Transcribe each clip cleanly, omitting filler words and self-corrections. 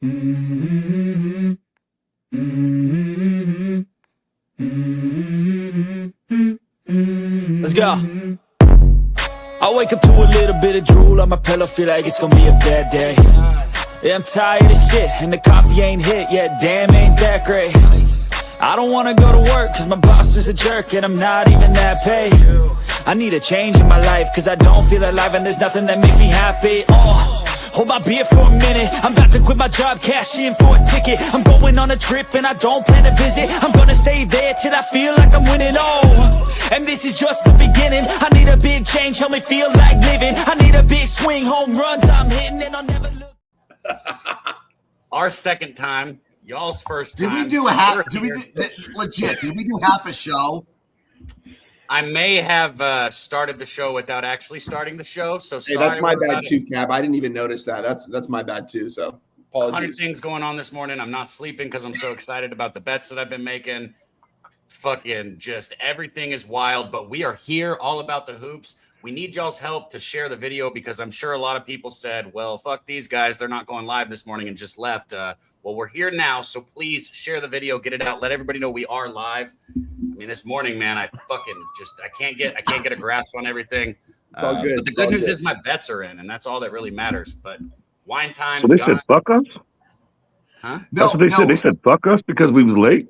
Mm-hmm. Mm-hmm. Mm-hmm. Let's go. I wake up to a little bit of drool on my pillow, feel like it's gonna be a bad day. Yeah, I'm tired of shit, and the coffee ain't hit yet, damn, ain't that great. I don't wanna go to work, cause my boss is a jerk, and I'm not even that paid. I need a change in my life, cause I don't feel alive, and there's nothing that makes me happy. Hold my beer for a minute, I'm about to quit my job, cash in for a ticket. I'm going on a trip and I don't plan to visit. I'm gonna stay there till I feel like I'm winning, and this is just the beginning. I need a big change, help me feel like living. I need a big swing, home runs I'm hitting, and I'll never look. Our second time, y'all's first time. Did we do a half? Did we do half a show? I may have started the show without actually starting the show, so sorry. That's my bad too, Cab. I didn't even notice that. That's my bad too. So apologies. 100 things going on this morning. I'm not sleeping because I'm so excited about the bets that I've been making. Fucking just everything is wild, but we are here, all about the hoops. We need y'all's help to share the video because I'm sure a lot of people said, well, fuck these guys, they're not going live this morning and just left. Well, we're here now, so please share the video, get it out, let everybody know we are live. I mean, this morning, man, I can't get a grasp on everything. It's all good. But the good news is my bets are in, and that's all that really matters. But wine time. So they said fuck us? Huh? That's what they said. They said fuck us because we was late.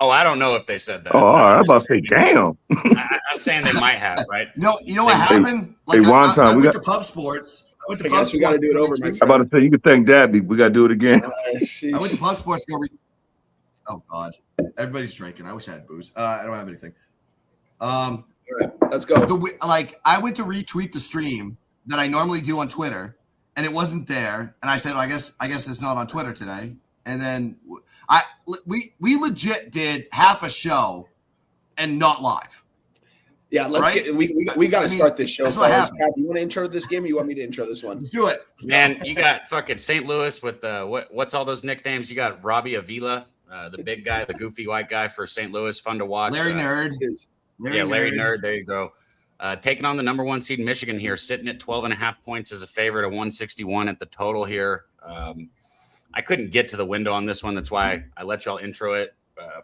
Oh, I don't know if they said that. Oh, all right. I was about to say, damn. I was saying they might have, right? No, you know what happened? Like, I went to Pub Sports. I guess we got to do it over, my friend. I'm about to say, you can thank Daby. We got to do it again. I went to Pub Sports to go oh, God. Everybody's drinking. I wish I had booze. I don't have anything. All right, let's go. I went to retweet the stream that I normally do on Twitter, and it wasn't there. And I said, well, I guess it's not on Twitter today. And then we legit did half a show and not live. Yeah, we got to start this show. That's what happened. You want to intro this game, or you want me to intro this one? Let's do it, man. You got fucking St. Louis with what's all those nicknames? You got Robbie Avila, the big guy, the goofy white guy for St. Louis, fun to watch. Larry Nerd. Larry Nerd. There you go. Taking on the number one seed Michigan here, sitting at 12.5 points as a favorite, at 161 at the total here. I couldn't get to the window on this one. That's why I let y'all intro it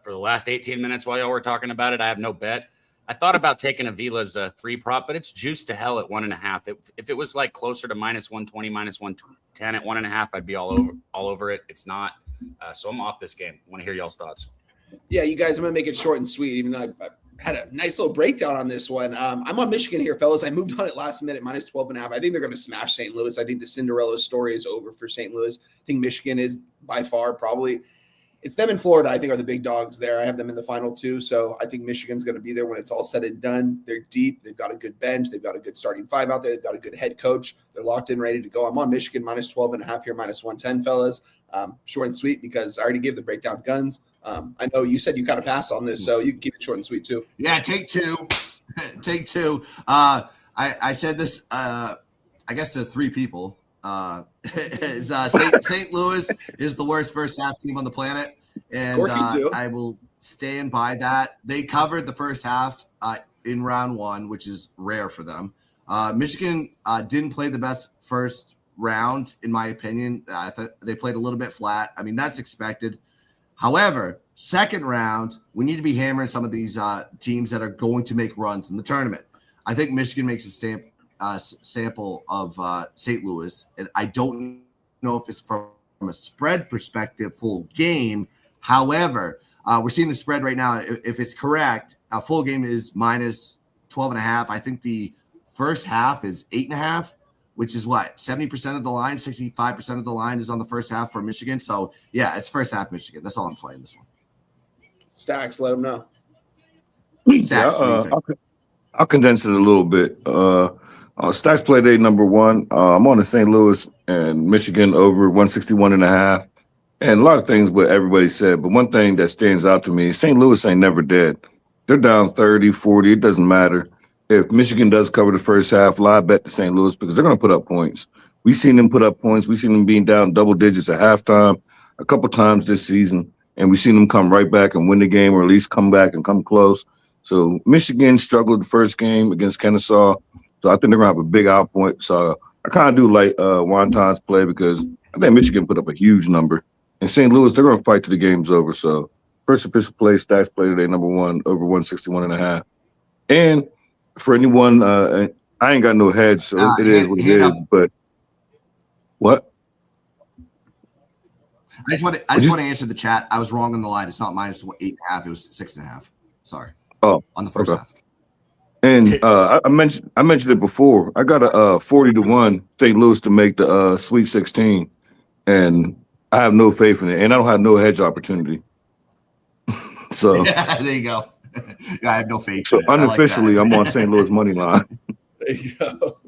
for the last 18 minutes while y'all were talking about it. I have no bet. I thought about taking Avila's 3 prop, but it's juiced to hell at 1.5. If it was like closer to minus 120, minus 110 at 1.5, I'd be all over it. It's not. So I'm off this game. I want to hear y'all's thoughts. Yeah, you guys, I'm going to make it short and sweet, even though I had a nice little breakdown on this one. I'm on Michigan here, fellas. I moved on it last minute, minus 12.5. I think they're going to smash St. Louis. I think the Cinderella story is over for St. Louis. I think Michigan is by far probably – it's them in Florida, I think, are the big dogs there. I have them in the final 2, so I think Michigan's going to be there when it's all said and done. They're deep. They've got a good bench. They've got a good starting 5 out there. They've got a good head coach. They're locked in, ready to go. I'm on Michigan, minus 12.5 here, minus 110, fellas. Short and sweet because I already gave the breakdown guns. I know you said you kind of passed on this, so you can keep it short and sweet too. Yeah, take 2. Take 2. I said this, I guess, to 3 people. St. Louis is the worst first half team on the planet, and I will stand by that. They covered the first half in round 1, which is rare for them. Michigan didn't play the best first round, in my opinion. They played a little bit flat. I mean, that's expected. However, second round, we need to be hammering some of these teams that are going to make runs in the tournament. I think Michigan makes a sample of St. Louis, and I don't know if it's from a spread perspective, full game. However, we're seeing the spread right now. If it's correct, a full game is minus 12.5. I think the first half is 8.5, which is what, 70% of the line, 65% of the line is on the first half for Michigan. So yeah, it's first half Michigan. That's all I'm playing this one. Stacks, let them know. Stacks, I'll condense it a little bit. Stacks play day number 1. I'm on the St. Louis and Michigan over 161.5. And a lot of things what everybody said, but one thing that stands out to me, St. Louis ain't never dead. They're down 30, 40, it doesn't matter. If Michigan does cover the first half, live bet to St. Louis because they're going to put up points. We've seen them put up points. We've seen them being down double digits at halftime a couple times this season, and we've seen them come right back and win the game or at least come back and come close. So Michigan struggled the first game against Kennesaw, so I think they're going to have a big outpoint. So I kind of do like Wonton's play because I think Michigan put up a huge number. And St. Louis, they're going to fight till the game's over. So first official play, Stacks play today, number one, over 161.5. And for anyone, I ain't got no head, so it is what it is. But what? I just want to answer the chat. I was wrong on the line. It's not -8.5. It was 6.5. Sorry. Oh, on the first half. And I mentioned it before. I got a 40-1 St. Louis to make the Sweet 16, and I have no faith in it, and I don't have no hedge opportunity. So yeah, there you go. Yeah, I have no faith. So unofficially, I'm on St. Louis money line. There you go.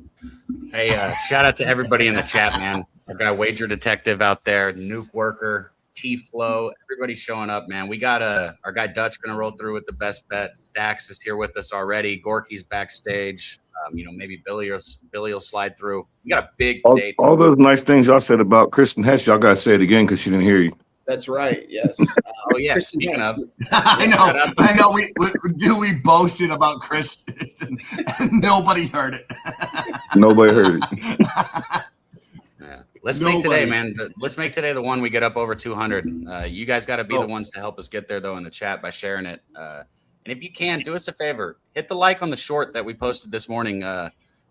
Hey, shout out to everybody in the chat, man. Our guy Wager Detective out there, Nuke Worker, T-Flow, everybody's showing up, man. We got our guy Dutch going to roll through with the best bet. Stacks is here with us already. Gorky's backstage. Maybe Billy will slide through. We got a big day. All those nice things y'all said about Kristen Hess, y'all got to say it again because she didn't hear you. That's right. Yes. Oh yeah. Speaking of, I know. We boasted about Kristen, and nobody heard it. Nobody heard it. Yeah. Let's make today, man. Let's make today the one we get up over 200. You guys got to be the ones to help us get there, though, in the chat by sharing it. And if you can, do us a favor. Hit the like on the short that we posted this morning.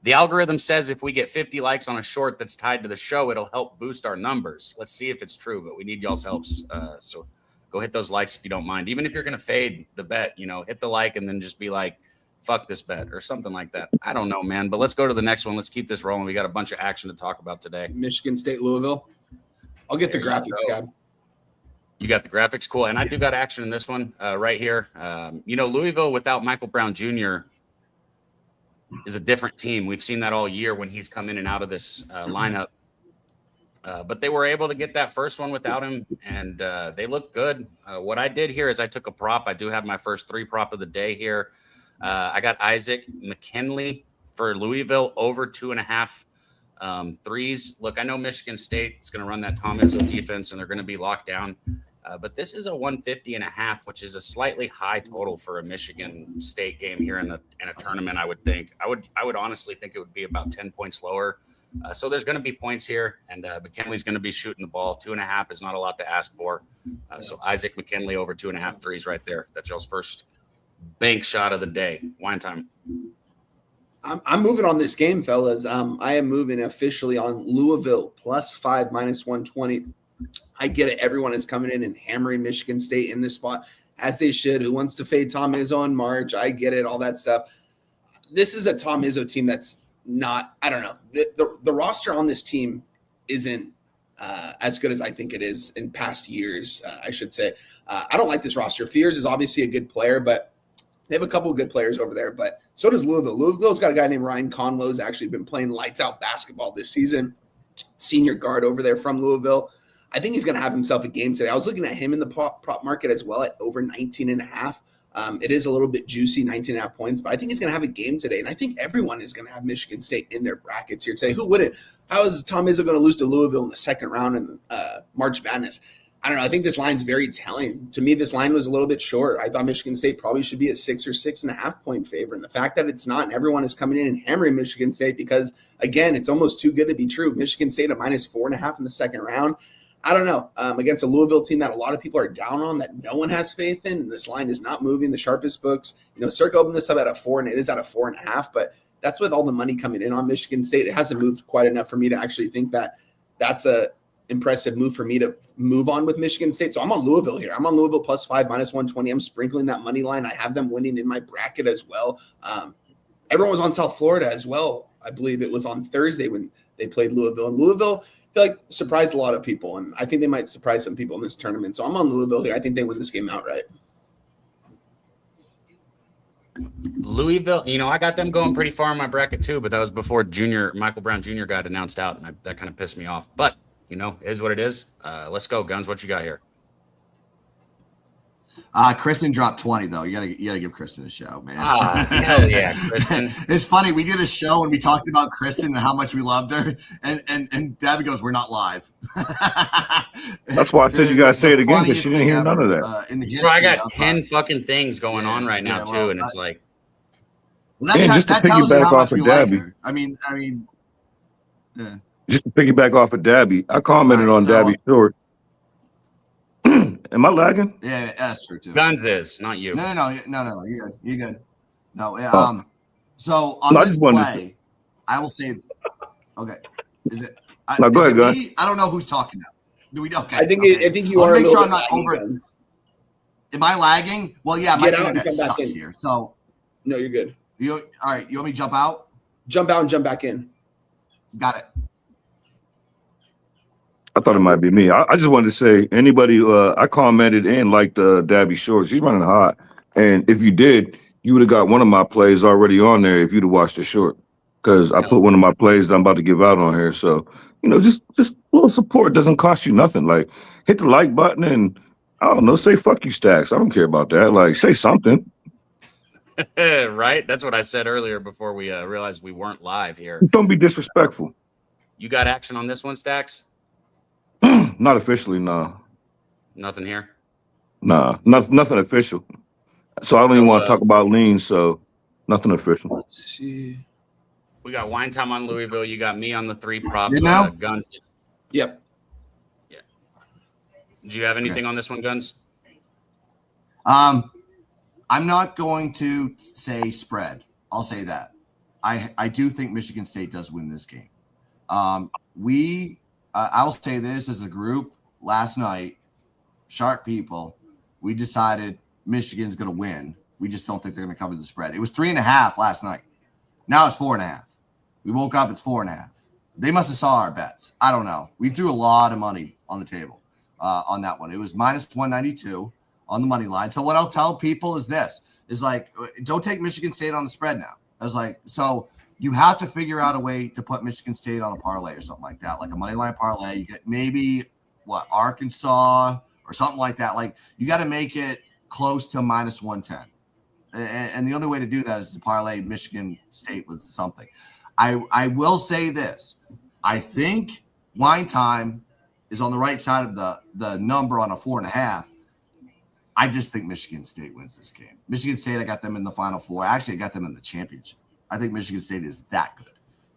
The algorithm says if we get 50 likes on a short that's tied to the show, it'll help boost our numbers. Let's see if it's true, but we need y'all's helps. So go hit those likes if you don't mind. Even if you're going to fade the bet, hit the like and then just be like, fuck this bet or something like that. I don't know, man. But let's go to the next one. Let's keep this rolling. We got a bunch of action to talk about today. Michigan State, Louisville. I'll get the graphics, Gab. You got the graphics? Cool. And I do got action in this one right here. Louisville without Michael Brown Jr. is a different team. We've seen that all year when he's come in and out of this lineup. But they were able to get that first one without him, and they look good. What I did here is I took a prop. I do have my first 3 prop of the day here. I got Isaac McKinley for Louisville over 2.5 threes. Look, I know Michigan State is going to run that Tom Izzo defense, and they're going to be locked down. But this is a 150.5, which is a slightly high total for a Michigan State game here in a tournament. I would think. I would honestly think it would be about 10 points lower. So there's going to be points here, and McKinley's going to be shooting the ball. 2.5 is not a lot to ask for. So Isaac McKinley over 2.5 threes right there. That's y'all's first bank shot of the day. Wine time. I'm moving on this game, fellas. I am moving officially on Louisville +5 -120. I get it. Everyone is coming in and hammering Michigan State in this spot, as they should. Who wants to fade Tom Izzo in March? I get it, all that stuff. This is a Tom Izzo team that's not – I don't know. The roster on this team isn't as good as I think it is in past years, I should say. I don't like this roster. Fears is obviously a good player, but they have a couple of good players over there. But so does Louisville. Louisville's got a guy named Ryan Conlow who's actually been playing lights-out basketball this season, senior guard over there from Louisville. I think he's going to have himself a game today. I was looking at him in the prop market as well at over 19.5. It is a little bit juicy, 19.5 points, but I think he's going to have a game today. And I think everyone is going to have Michigan State in their brackets here today. Who wouldn't? How is Tom Izzo going to lose to Louisville in the second round in March Madness? I don't know. I think this line's very telling. To me, this line was a little bit short. I thought Michigan State probably should be a 6 or 6.5 point favorite. And the fact that it's not, and everyone is coming in and hammering Michigan State because, again, it's almost too good to be true. Michigan State at -4.5 in the second round. I don't know. Against a Louisville team that a lot of people are down on, that no one has faith in. This line is not moving. The sharpest books, Circa opened this up at a 4, and it is at a 4.5. But that's with all the money coming in on Michigan State. It hasn't moved quite enough for me to actually think that that's a impressive move for me to move on with Michigan State. So I'm on Louisville here. I'm on Louisville +5 -120. I'm sprinkling that money line. I have them winning in my bracket as well. Everyone was on South Florida as well. I believe it was on Thursday when they played Louisville. And Louisville, I feel like, surprised a lot of people. And I think they might surprise some people in this tournament. So I'm on Louisville here. I think they win this game outright. Louisville, I got them going pretty far in my bracket too, but that was before Michael Brown Jr. got announced out, and that kind of pissed me off. But, it is what it is. Let's go, Guns. What you got here? Kristen dropped 20 though. You gotta give Kristen a show, man. Hell yeah, Kristen. It's funny. We did a show and we talked about Kristen and how much we loved her, and Daby goes, "We're not live." That's why I said you gotta say it again because she didn't hear none of that. Bro, I got 10 fucking things going on right now too, and it's like, well, just to piggyback off of Daby. I mean, yeah. Just to piggyback off of Daby, I commented on so- Daby short. Am I lagging? Yeah, that's true too. Guns is not you. No. You're good. You're good. No. Oh. So on No, I this just wanted to- play, I will say, okay. Is it? No, go is ahead, it Gun. me? I don't know who's talking now. Do we? Okay. I think you I'll are. make a sure little I'm not bit over. lagging. Am I lagging? Well, yeah, my Get out and internet come back sucks in. here. So No, you're good. all right. You want me to jump out? Jump out and jump back in. Got it. I thought it might be me. I just wanted to say, anybody, I commented and liked Daby short. She's running hot. And if you did, you would have got one of my plays already on there if you'd have watched the short. Because I put one of my plays that I'm about to give out on here. So, just a little support doesn't cost you nothing. Like, hit the like button and, I don't know, say fuck you, Stacks. I don't care about that. Like, say something. Right? That's what I said earlier before we realized we weren't live here. Don't be disrespectful. You got action on this one, Stacks? Not officially, nah. Nothing here? Nah, nothing official. So I don't even want to talk about lean, so nothing official. Let's see. We got Wine Time on Louisville. You got me on the 3 prop. Guns. Yep. Yeah. Do you have anything on this one, Guns? I'm not going to say spread. I'll say that. I do think Michigan State does win this game. I will say this as a group last night, sharp people, we decided Michigan's going to win. We just don't think they're going to cover the spread. It was 3.5 last night. Now it's 4.5. We woke up, it's 4.5. They must have saw our bets. I don't know. We threw a lot of money on the table on that one. It was minus 192 on the money line. So what I'll tell people is this, is like, don't take Michigan State on the spread now. I was like, so you have to figure out a way to put Michigan State on a parlay or something like that, like a money line parlay. You get maybe Arkansas or something like that. Like you got to make it close to minus 110. And the only way to do that is to parlay Michigan State with something. I will say this. I think Wine Time is on the right side of the number on a 4.5. I just think Michigan State wins this game. Michigan State, I got them in the Final Four. Actually, I got them in the championship. I think Michigan State is that good.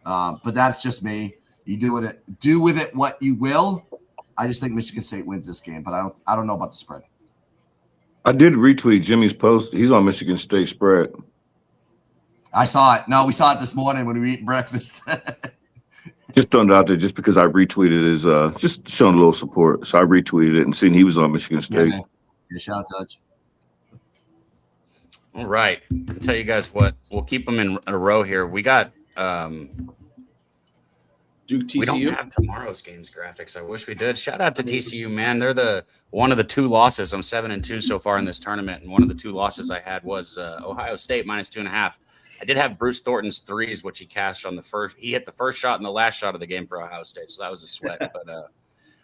But that's just me. You do with it what you will. I just think Michigan State wins this game, but I don't know about the spread. I did retweet Jimmy's post. He's on Michigan State spread. I saw it. No, we saw it this morning when we were eating breakfast. Just throwing it out there just because I retweeted his just showing a little support. So I retweeted it and seen he was on Michigan State. Yeah, good shout, Dutch. All right. I'll tell you guys what. We'll keep them in a row here. We got Duke TCU. We don't have tomorrow's games graphics. I wish we did. Shout out to TCU, man. They're one of the 2 losses. I'm 7-2 so far in this tournament, and one of the 2 losses I had was Ohio State minus 2.5. I did have Bruce Thornton's threes, which he cashed on the first. He hit the first shot and the last shot of the game for Ohio State, so that was a sweat. But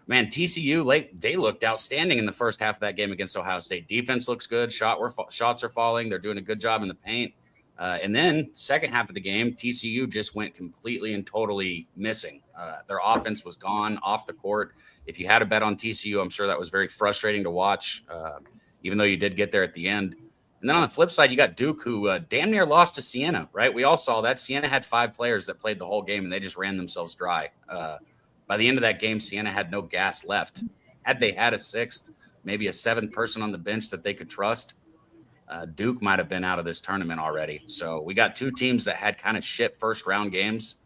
man, TCU they looked outstanding in the first half of that game against Ohio State. Defense looks good. Shots are falling. They're doing a good job in the paint. And then second half of the game, TCU just went completely and totally missing. Their offense was gone off the court. If you had a bet on TCU, I'm sure that was very frustrating to watch, even though you did get there at the end. And then on the flip side, you got Duke, who damn near lost to Siena, right? We all saw that. Siena had 5 players that played the whole game, and they just ran themselves dry. By the end of that game, Siena had no gas left. Had they had a 6th, maybe a 7th person on the bench that they could trust, Duke might have been out of this tournament already. So we got 2 teams that had kind of shit first-round games.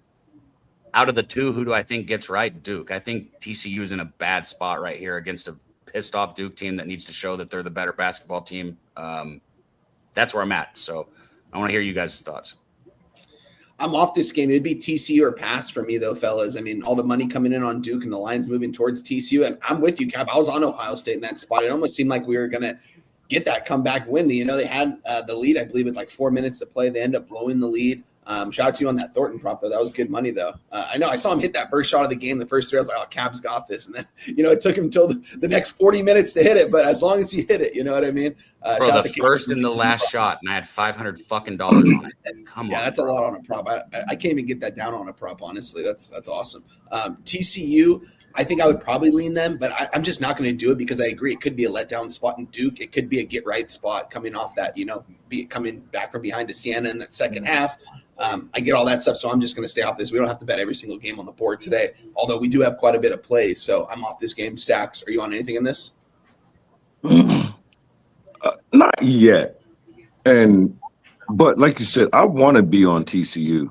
Out of the 2, who do I think gets right? Duke. I think TCU is in a bad spot right here against a pissed-off Duke team that needs to show that they're the better basketball team. That's where I'm at. So I want to hear you guys' thoughts. I'm off this game. It'd be TCU or pass for me, though, fellas. I mean, all the money coming in on Duke and the line's moving towards TCU. And I'm with you, Cap. I was on Ohio State in that spot. It almost seemed like we were going to get that comeback win. They had the lead, I believe, with like 4 minutes to play. They end up blowing the lead. Shout out to you on that Thornton prop, though. That was good money, though. I know I saw him hit that first shot of the game, the first 3. I was like, oh, Cab's got this. And then, it took him until the next 40 minutes to hit it. But as long as he hit it, you know what I mean? Bro, the first and the last shot, and I had $500 fucking dollars on it. Come on. Yeah, that's a lot on a prop. I can't even get that down on a prop, honestly. That's awesome. TCU, I think I would probably lean them, but I'm just not going to do it because I agree it could be a letdown spot in Duke. It could be a get-right spot coming off that, coming back from behind to Siena in that second half. I get all that stuff, so I'm just going to stay off this. We don't have to bet every single game on the board today, although we do have quite a bit of plays, so I'm off this game. Stacks, are you on anything in this? Not yet. But like you said, I want to be on TCU,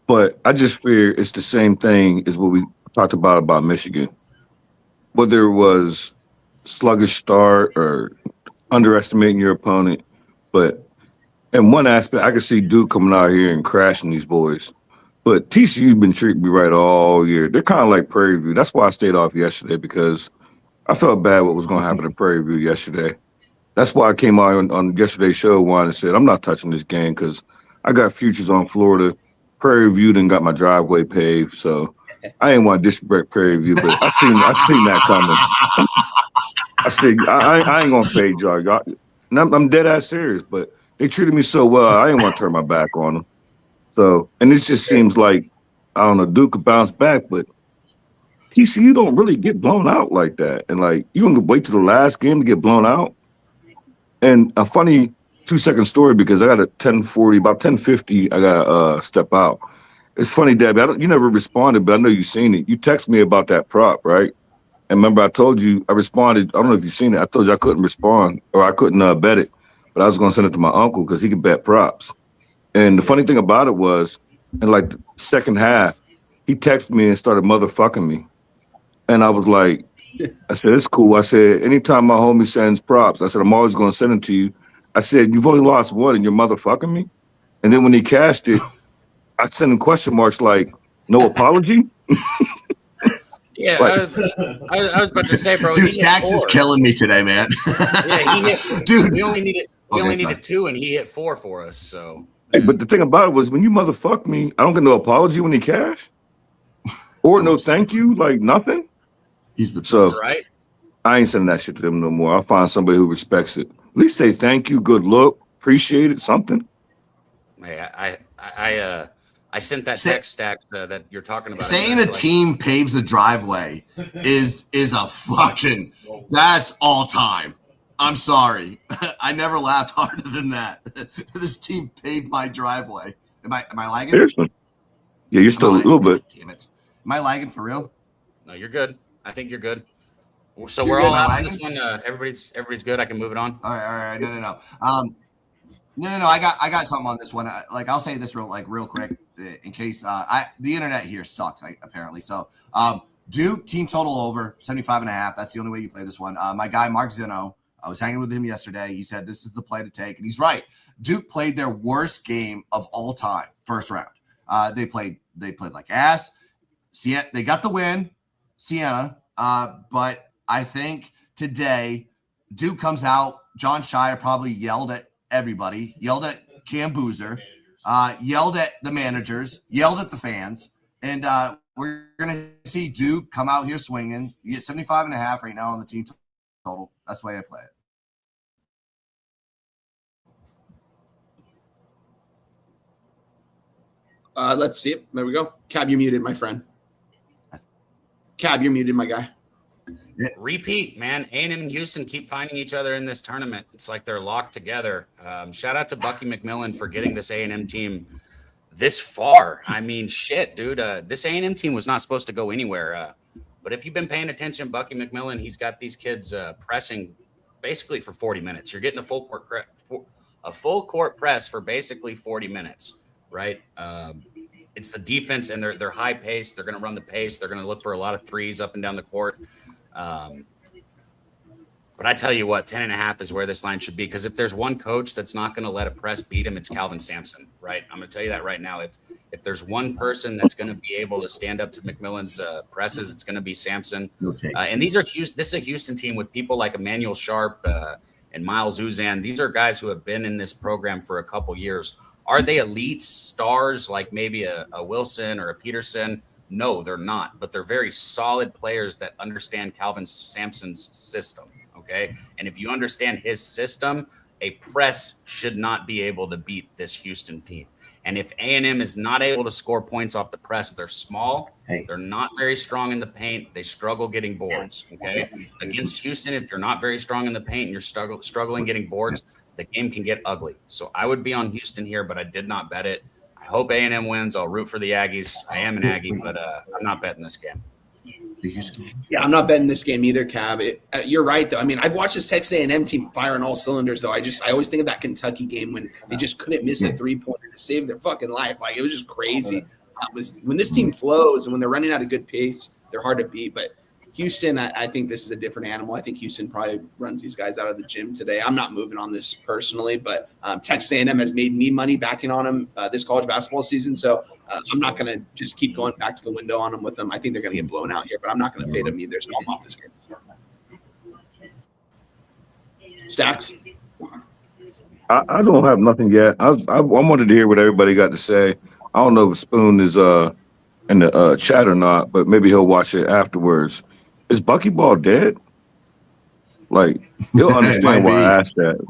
but I just fear it's the same thing as what we talked about Michigan. Whether it was sluggish start or underestimating your opponent, but in one aspect, I could see Duke coming out here and crashing these boys. But TCU's been treating me right all year. They're kind of like Prairie View. That's why I stayed off yesterday, because I felt bad what was going to happen to Prairie View yesterday. That's why I came out on yesterday's show and said, I'm not touching this game because I got futures on Florida. Prairie View done got my driveway paved, so I didn't want to disrespect Prairie View, but I seen that coming. I said, I ain't going to fade y'all. And I'm dead ass serious, but they treated me so well, I didn't want to turn my back on them. So, and it just seems like, I don't know, Duke could bounce back, but TCU don't really get blown out like that. And like, you can wait till the last game to get blown out. And a funny 2-second story, because I got a 10:40, about 10:50, I got to step out. It's funny, Daby, you never responded, but I know you've seen it. You texted me about that prop, right? And remember, I told you, I responded, I don't know if you've seen it. I told you I couldn't respond, or I couldn't bet it, but I was going to send it to my uncle because he could bet props. And the funny thing about it was, in like the second half, he texted me and started motherfucking me. And I was like, I said, it's cool. I said, anytime my homie sends props, I said, I'm always going to send them to you. I said, you've only lost one and you're motherfucking me? And then when he cashed it, I sent him question marks like, no apology? Yeah, I was about to say, bro. Dude, Stacks is killing me today, man. Yeah, he hit. Dude, we only needed 2, and he hit 4 for us. So, hey, but the thing about it was, when you motherfuck me, I don't get no apology when he cash, or no thank you, like nothing. He's the best. Right. I ain't sending that shit to them no more. I'll find somebody who respects it. At least say thank you, good look, appreciate it, something. Hey, I sent that text, Stacks, that you're talking about. Saying a team paves the driveway is a fucking, that's all time. I'm sorry. I never laughed harder than that. This team paved my driveway. Am I lagging? Seriously? Yeah, you're still a little bit. Damn it. Am I lagging for real? No, you're good. I think you're good. So we're all out on this one. Everybody's good. I can move it on. All right. No. No. I got something on this one. I'll say this real quick in case the internet here sucks apparently. So Duke team total over 75.5. That's the only way you play this one. My guy Mark Zeno, I was hanging with him yesterday. He said this is the play to take, and he's right. Duke played their worst game of all time, first round. They played like ass. They got the win, Siena. But I think today Duke comes out. John Shire probably yelled at everybody, yelled at Cam Boozer, yelled at the managers, yelled at the fans, and we're going to see Duke come out here swinging. You get 75.5 right now on the team total. That's the way I play it. Let's see it. There we go. Cab, you muted, my friend. Cab, you're muted, my guy. Repeat, man. A&M and Houston keep finding each other in this tournament. It's like they're locked together. Shout out to Bucky McMillan for getting this A&M team this far. I mean, shit, dude. This A&M team was not supposed to go anywhere. But if you've been paying attention, Bucky McMillan, he's got these kids pressing basically for 40 minutes. You're getting a full court press for basically 40 minutes, right? It's the defense, and they're high pace. They're going to run the pace. They're going to look for a lot of threes up and down the court. But I tell you what, 10.5 is where this line should be, because if there's one coach that's not going to let a press beat him, it's Calvin Sampson, right? I'm going to tell you that right now. If there's one person that's going to be able to stand up to McMillan's presses, it's going to be Sampson. And this is a Houston team with people like Emmanuel Sharp and Miles Uzan. These are guys who have been in this program for a couple years. Are they elite stars like maybe a Wilson or a Peterson? No, they're not, but they're very solid players that understand Calvin Sampson's system, okay? And if you understand his system, a press should not be able to beat this Houston team. And if A&M is not able to score points off the press, they're small. They're not very strong in the paint. They struggle getting boards, okay? Against Houston, if you're not very strong in the paint and you're struggling getting boards, the game can get ugly. So I would be on Houston here, but I did not bet it. I hope A&M wins. I'll root for the Aggies. I am an Aggie, but I'm not betting this game. Yeah, I'm not betting this game either, Cab. You're right, though. I mean, I've watched this Texas A&M team fire on all cylinders, though. I always think of that Kentucky game when they just couldn't miss a three-pointer to save their fucking life. Like, it was just crazy. When this team flows and when they're running at a good pace, they're hard to beat. But Houston, I think this is a different animal. I think Houston probably runs these guys out of the gym today. I'm not moving on this personally, but Texas A&M has made me money backing on them this college basketball season. So I'm not going to just keep going back to the window on them with them. I think they're going to get blown out here, but I'm not going to fade them either. So I'm off this game. Stacks? I don't have nothing yet. I wanted to hear what everybody got to say. I don't know if Spoon is in the chat or not, but maybe he'll watch it afterwards. Is Buckyball dead? Like, he'll understand why I asked that.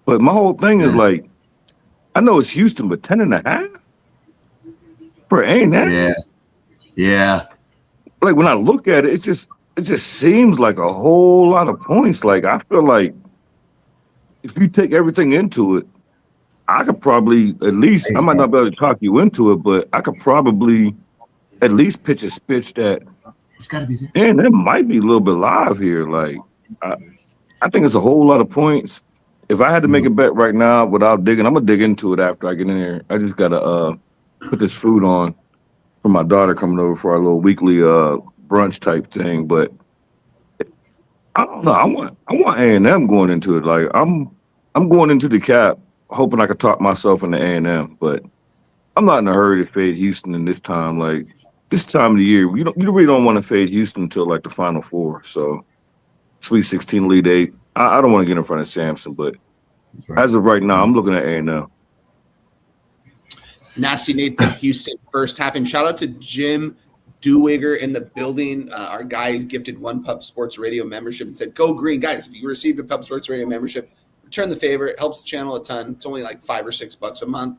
But my whole thing is like, I know it's Houston, but 10.5 for A&M. Yeah. Like when I look at it, it just seems like a whole lot of points. Like I feel like if you take everything into it, I could probably at least, I might not be able to talk you into it, but I could probably at least pitch a pitch that it's got to be there. And it might be a little bit live here. Like, I think it's a whole lot of points. If I had to make a bet right now without digging, I'm going to dig into it after I get in here. I just got to put this food on for my daughter coming over for our little weekly brunch type thing. But I don't know. I want A&M going into it. Like, I'm going into the cap hoping I could talk myself into A&M, but I'm not in a hurry to fade Houston in this time. Like, this time of the year, you really don't want to fade Houston until like the Final Four. So, Sweet 16, Elite 8. I don't want to get in front of Samson, but as of right now, I'm looking at A&M. Nasty Nate said Houston first half. And shout out to Jim Dewigger in the building. Our guy gifted one Pub Sports Radio membership and said, "Go Green." Guys, if you received a Pub Sports Radio membership, return the favor. It helps the channel a ton. It's only like $5 or $6 a month.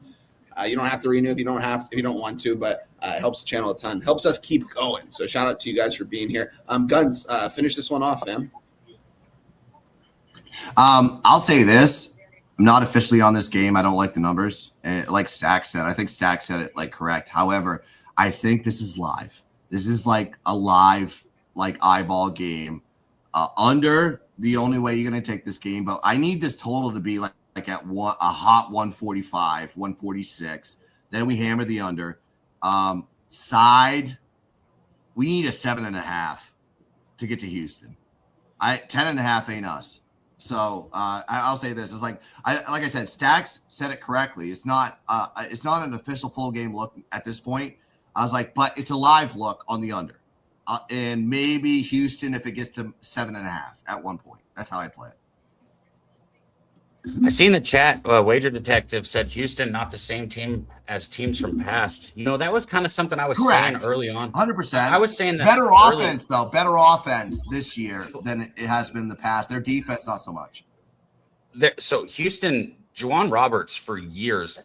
You don't have to renew if you don't want to, but it helps the channel a ton. Helps us keep going. So shout out to you guys for being here. Guns, finish this one off, man. I'll say this. I'm not officially on this game. I don't like the numbers. Like Stack said, I think Stack said it like correct. However, I think this is live. This is like a live, like eyeball game. Under the only way you're going to take this game, but I need this total to be like at a hot 145, 146. Then we hammer the under. Side, we need a 7.5 to get to Houston. 10.5 ain't us. So I'll say this: it's like I said, Stacks said it correctly. It's not an official full game look at this point. I was like, but it's a live look on the under, and maybe Houston if it gets to 7.5 at one point. That's how I play it. I seen the chat. Wager Detective said Houston not the same team as teams from past. You know, that was kind of something I was saying early on. 100%. I was saying that better offense though. Better offense this year than it has been in the past. Their defense not so much. So Houston, Juwan Roberts for years,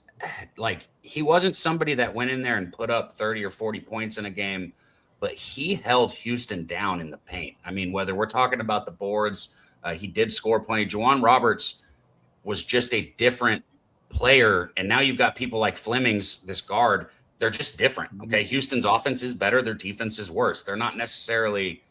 like he wasn't somebody that went in there and put up 30 or 40 points in a game, but he held Houston down in the paint. I mean, whether we're talking about the boards, he did score plenty. Juwan Roberts was just a different player. And now you've got people like Fleming's, this guard. They're just different. Okay. Houston's offense is better. Their defense is worse. They're not necessarily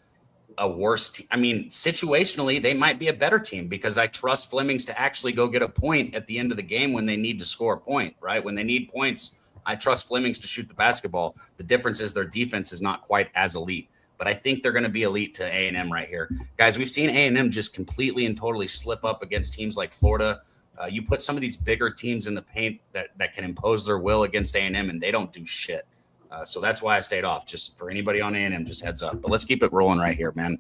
a worse team. I mean, situationally, they might be a better team because I trust Fleming's to actually go get a point at the end of the game when they need to score a point, right? When they need points, I trust Fleming's to shoot the basketball. The difference is their defense is not quite as elite. But I think they're going to be elite to A&M right here. Guys, we've seen A&M just completely and totally slip up against teams like Florida. You put some of these bigger teams in the paint that can impose their will against A&M, and they don't do shit. So that's why I stayed off. Just for anybody on A&M, just heads up. But let's keep it rolling right here, man.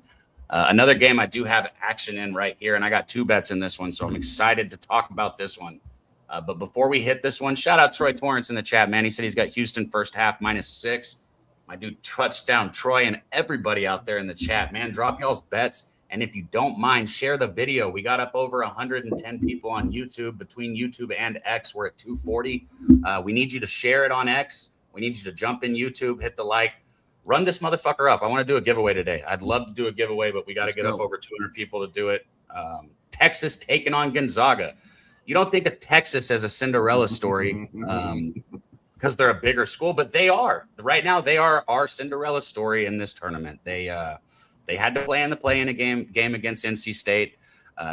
Another game I do have action in right here, and I got 2 bets in this one, so I'm excited to talk about this one. But before we hit this one, shout out Troy Torrance in the chat, man. He said he's got Houston first half -6. My dude, touchdown Troy, and everybody out there in the chat, man, drop y'all's bets. And if you don't mind, share the video. We got up over 110 people on YouTube. Between YouTube and X, we're at 240. We need you to share it on X. We need you to jump in YouTube, hit the like, run this motherfucker up. I want to do a giveaway today. I'd love to do a giveaway, but we got to get up over 200 people to do it. Texas taking on Gonzaga. You don't think of Texas as a Cinderella story. because they're a bigger school, but they are right now. They are our Cinderella story in this tournament. They had to play in the play-in game against NC State,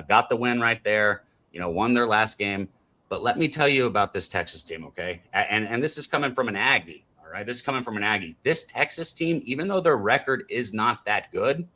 got the win right there. Won their last game. But let me tell you about this Texas team, okay? And this is coming from an Aggie, all right? This is coming from an Aggie. This Texas team, even though their record is not that good,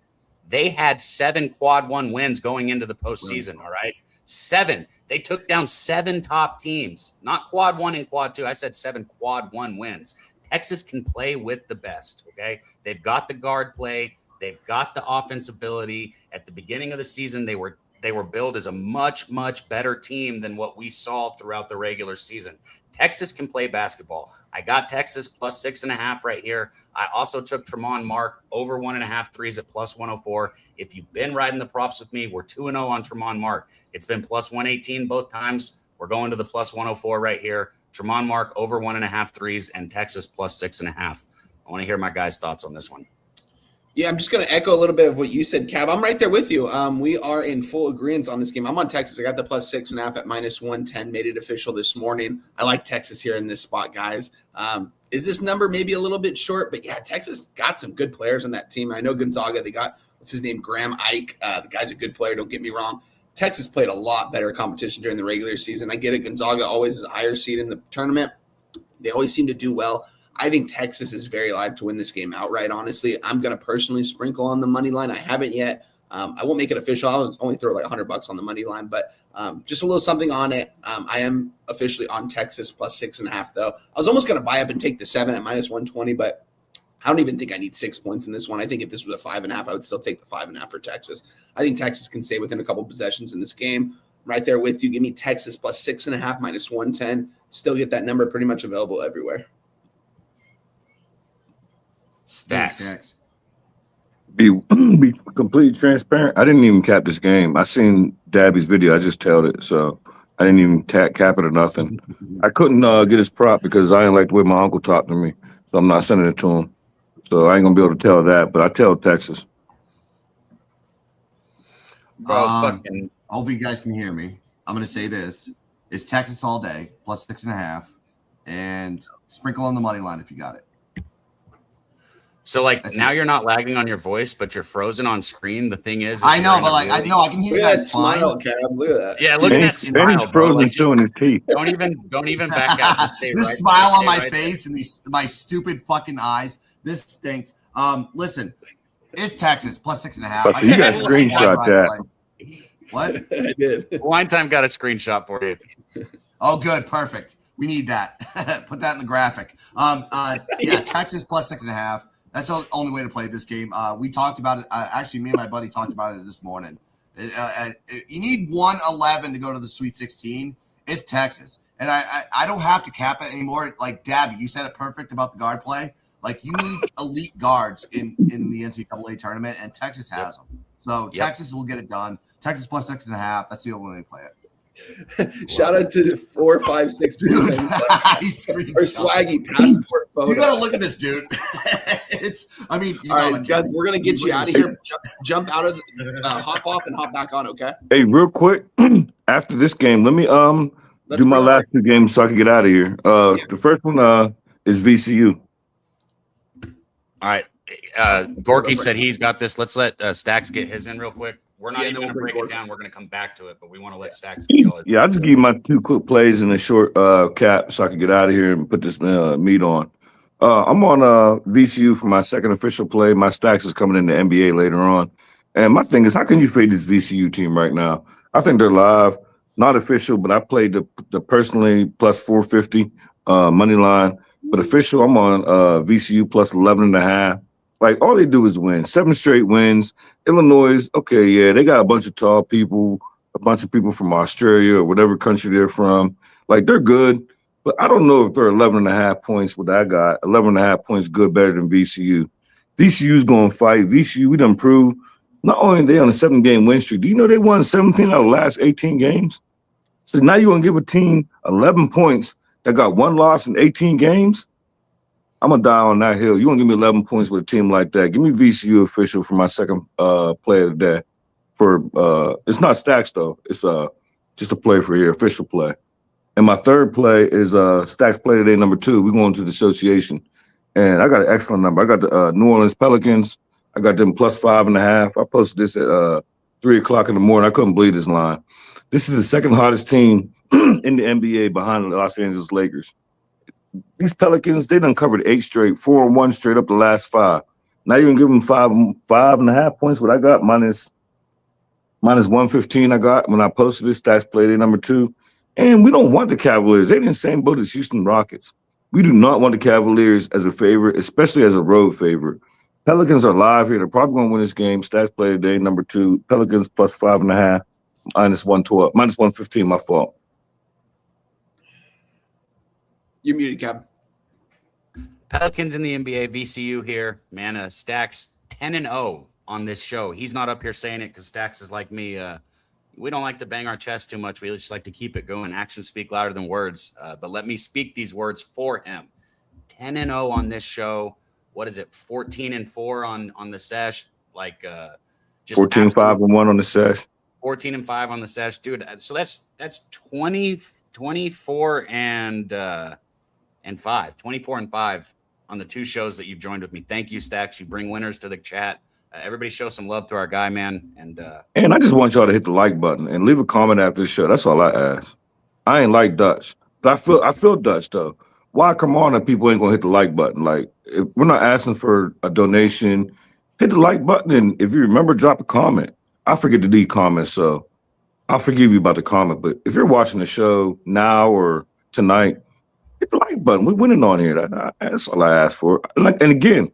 they had 7 quad 1 wins going into the postseason, all right? 7. They took down 7 top teams, not quad 1 and quad 2. I said 7 quad 1 wins. Texas can play with the best, okay? They've got the guard play. They've got the offense ability. At the beginning of the season, they were billed as a much, much better team than what we saw throughout the regular season. Texas can play basketball. I got Texas plus 6.5 right here. I also took Tremont Mark over 1.5 threes at plus 104. If you've been riding the props with me, we're 2-0 on Tremont Mark. It's been plus 118 both times. We're going to the plus 104 right here. Tremont Mark over 1.5 threes and Texas plus 6.5. I want to hear my guys' thoughts on this one. Yeah, I'm just going to echo a little bit of what you said, Cab. I'm right there with you. We are in full agreement on this game. I'm on Texas. I got the plus 6.5 at minus 110. Made it official this morning. I like Texas here in this spot, guys. Is this number maybe a little bit short? But yeah, Texas got some good players on that team. I know Gonzaga, they got, what's his name, Graham Ike. The guy's a good player, don't get me wrong. Texas played a lot better competition during the regular season. I get it. Gonzaga always is a higher seed in the tournament. They always seem to do well. I think Texas is very live to win this game outright, honestly. I'm going to personally sprinkle on the money line. I haven't yet. I won't make it official. I'll only throw like $100 on the money line, but just a little something on it. I am officially on Texas plus 6.5, though. I was almost going to buy up and take the 7 at minus 120, but I don't even think I need 6 points in this one. I think if this was a 5.5, I would still take the 5.5 for Texas. I think Texas can stay within a couple possessions in this game. Right there with you. Give me Texas plus 6.5, minus 110. Still get that number pretty much available everywhere. Stacks. Be completely transparent. I didn't even cap this game. I seen Daby's video. I just tailed it, so I didn't even cap it or nothing. I couldn't get his prop because I didn't like the way my uncle talked to me, so I'm not sending it to him. So I ain't gonna be able to tell that, but I tell Texas. Hopefully you guys can hear me. I'm gonna say this: it's Texas all day plus 6.5, and sprinkle on the money line if you got it. So, now you're not lagging on your voice, but you're frozen on screen. The thing is I know, but I know I can hear you guys fine. Look at that. Yeah, look at that smile, He's frozen too in his teeth. Don't even back out. Just stay this right smile there, on my right face and my stupid fucking eyes. This stinks. Listen, it's Texas plus 6.5. You got to screenshot that. What? I did. Wine Time got a screenshot for you. Oh, good, perfect. We need that. Put that in the graphic. Yeah, Texas plus 6.5. That's the only way to play this game. We talked about it. Actually, me and my buddy talked about it this morning. You need 111 to go to the Sweet 16. It's Texas. And I don't have to cap it anymore. Like, Daby, you said it perfect about the guard play. Like, you need elite guards in the NCAA tournament, and Texas has them. So Texas will get it done. Texas plus 6.5. That's the only way to play it. Shout out to 4, 5, 6 dude. Or Swaggy passport photo. You gotta look at this, dude. All right, guys, we're gonna get you out of here. Jump out of hop off and hop back on, okay? Hey, real quick, after this game, let me do my last 2 games so I can get out of here. The first one is VCU. All right. Gorky said he's got this. Let's let Stacks get his in real quick. We're not even going to break it down. We're going to come back to it, but we want to let Stacks go. Yeah, I'll just give you my 2 quick plays in a short cap so I can get out of here and put this meat on. I'm on VCU for my second official play. My Stacks is coming in the NBA later on. And my thing is, how can you fade this VCU team right now? I think they're live, not official, but I played the personally plus 450 money line. But official, I'm on VCU plus 11.5. Like, all they do is win. 7 straight wins. Illinois, okay, yeah, they got a bunch of tall people, a bunch of people from Australia or whatever country they're from. Like, they're good, but I don't know if they're 11.5 points what I got. 11.5 points good, better than VCU. VCU's going to fight. VCU, we done proved, not only are they on a 7-game win streak, do you know they won 17 out of the last 18 games? So now you're going to give a team 11 points that got 1 loss in 18 games? I'm going to die on that hill. You want to give me 11 points with a team like that. Give me VCU official for my second play of the day. It's not Stacks, though. It's just a play for here, official play. And my third play is Stacks play today number 2. We're going to the association. And I got an excellent number. I got the New Orleans Pelicans. I got them plus 5.5. I posted this at 3 o'clock in the morning. I couldn't believe this line. This is the second hottest team in the NBA behind the Los Angeles Lakers. These Pelicans, they done covered 8 straight, 4-1 straight up the last 5. Now you're going to give them 5.5 points. What I got, minus 115 I got when I posted this. Stats play day number 2. And we don't want the Cavaliers. They're in the same boat as Houston Rockets. We do not want the Cavaliers as a favorite, especially as a road favorite. Pelicans are live here. They're probably going to win this game. Stats play today number 2. Pelicans plus 5.5, minus 112, minus 115, my fault. You're muted, Cab. Pelicans in the NBA, VCU here. Man, Stacks 10-0 on this show. He's not up here saying it because Stacks is like me. We don't like to bang our chest too much. We just like to keep it going. Actions speak louder than words. But let me speak these words for him. 10-0 on this show. What is it? 14-4 on the sesh. Like just 14-5-1 on the sesh. 14-5 on the sesh, dude. So that's 24 and 5. 24 and 5 on the 2 shows that you've joined with me. Thank you, Stacks. You bring winners to the chat. Everybody show some love to our guy, man. And I just want y'all to hit the like button and leave a comment after the show. That's all I ask. I ain't like Dutch, but I feel Dutch though. Why come on if people ain't gonna hit the like button? Like, if we're not asking for a donation, hit the like button, and if you remember, drop a comment. I forget to leave comments, so I'll forgive you about the comment. But if you're watching the show now or tonight, hit the like button. We're winning on here. That's all I ask for. And again,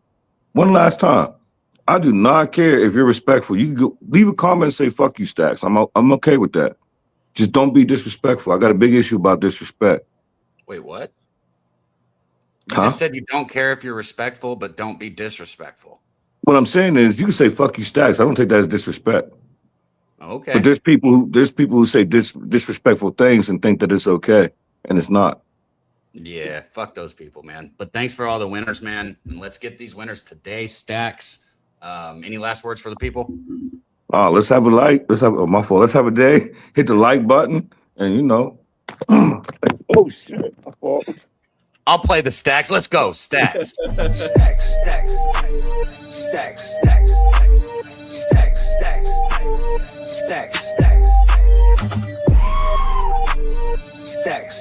one last time, I do not care if you're respectful. You can go, leave a comment and say "fuck you, Stacks." I'm okay with that. Just don't be disrespectful. I got a big issue about disrespect. wait, what? You just said you don't care if you're respectful, but don't be disrespectful. What I'm saying is, you can say "fuck you, Stacks." I don't take that as disrespect. Okay. But there's people who say disrespectful things and think that it's okay, and it's not. Yeah, fuck those people, man. But thanks for all the winners, man. And let's get these winners today, Stacks. Any last words for the people? Let's have a like. Let's have a day. Hit the like button, and oh shit, my fault. I'll play the Stacks. Let's go, Stacks. Stacks, stacks, stacks, stacks, stacks, stacks, stacks,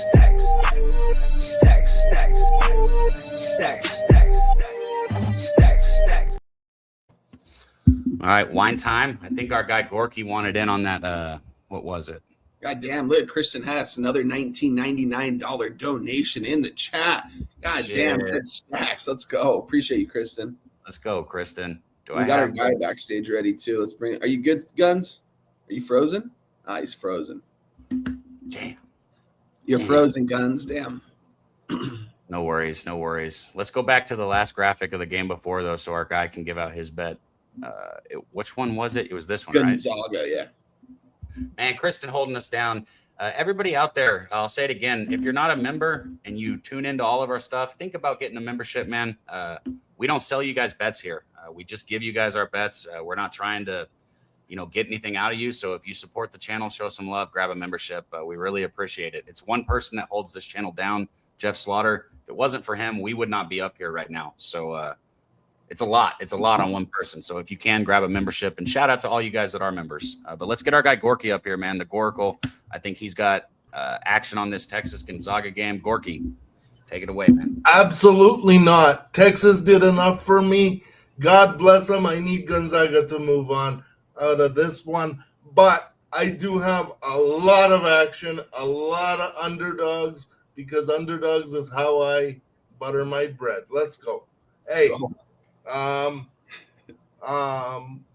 stacks, stacks. All right, wine time. I think our guy Gorky wanted in on that. What was it? God damn, look, Kristen Hess, another $19.99 donation in the chat. God damn, said Stacks. Let's go. Appreciate you, Kristen. Let's go, Kristen. We got our guy backstage ready too. Let's bring. Are you good, Guns? Are you frozen? He's frozen. Damn. You're frozen, Guns. Damn. No worries, no worries. Let's go back to the last graphic of the game before, though, so our guy can give out his bet. Which one was it? It was this one, Gonzaga, right? Yeah. Man, Kristen holding us down. Everybody out there, I'll say it again. If you're not a member and you tune into all of our stuff, think about getting a membership, man. We don't sell you guys bets here. We just give you guys our bets. We're not trying to, get anything out of you. So if you support the channel, show some love, grab a membership. We really appreciate it. It's one person that holds this channel down, Jeff Slaughter. If it wasn't for him, we would not be up here right now. So it's a lot. It's a lot on one person. So if you can, grab a membership, and shout out to all you guys that are members. But let's get our guy Gorky up here, man. The Goracle. I think he's got action on this Texas Gonzaga game. Gorky, take it away, man. Absolutely not. Texas did enough for me. God bless them. I need Gonzaga to move on out of this one. But I do have a lot of action, a lot of underdogs, because underdogs is how I butter my bread. Let's go. Hey.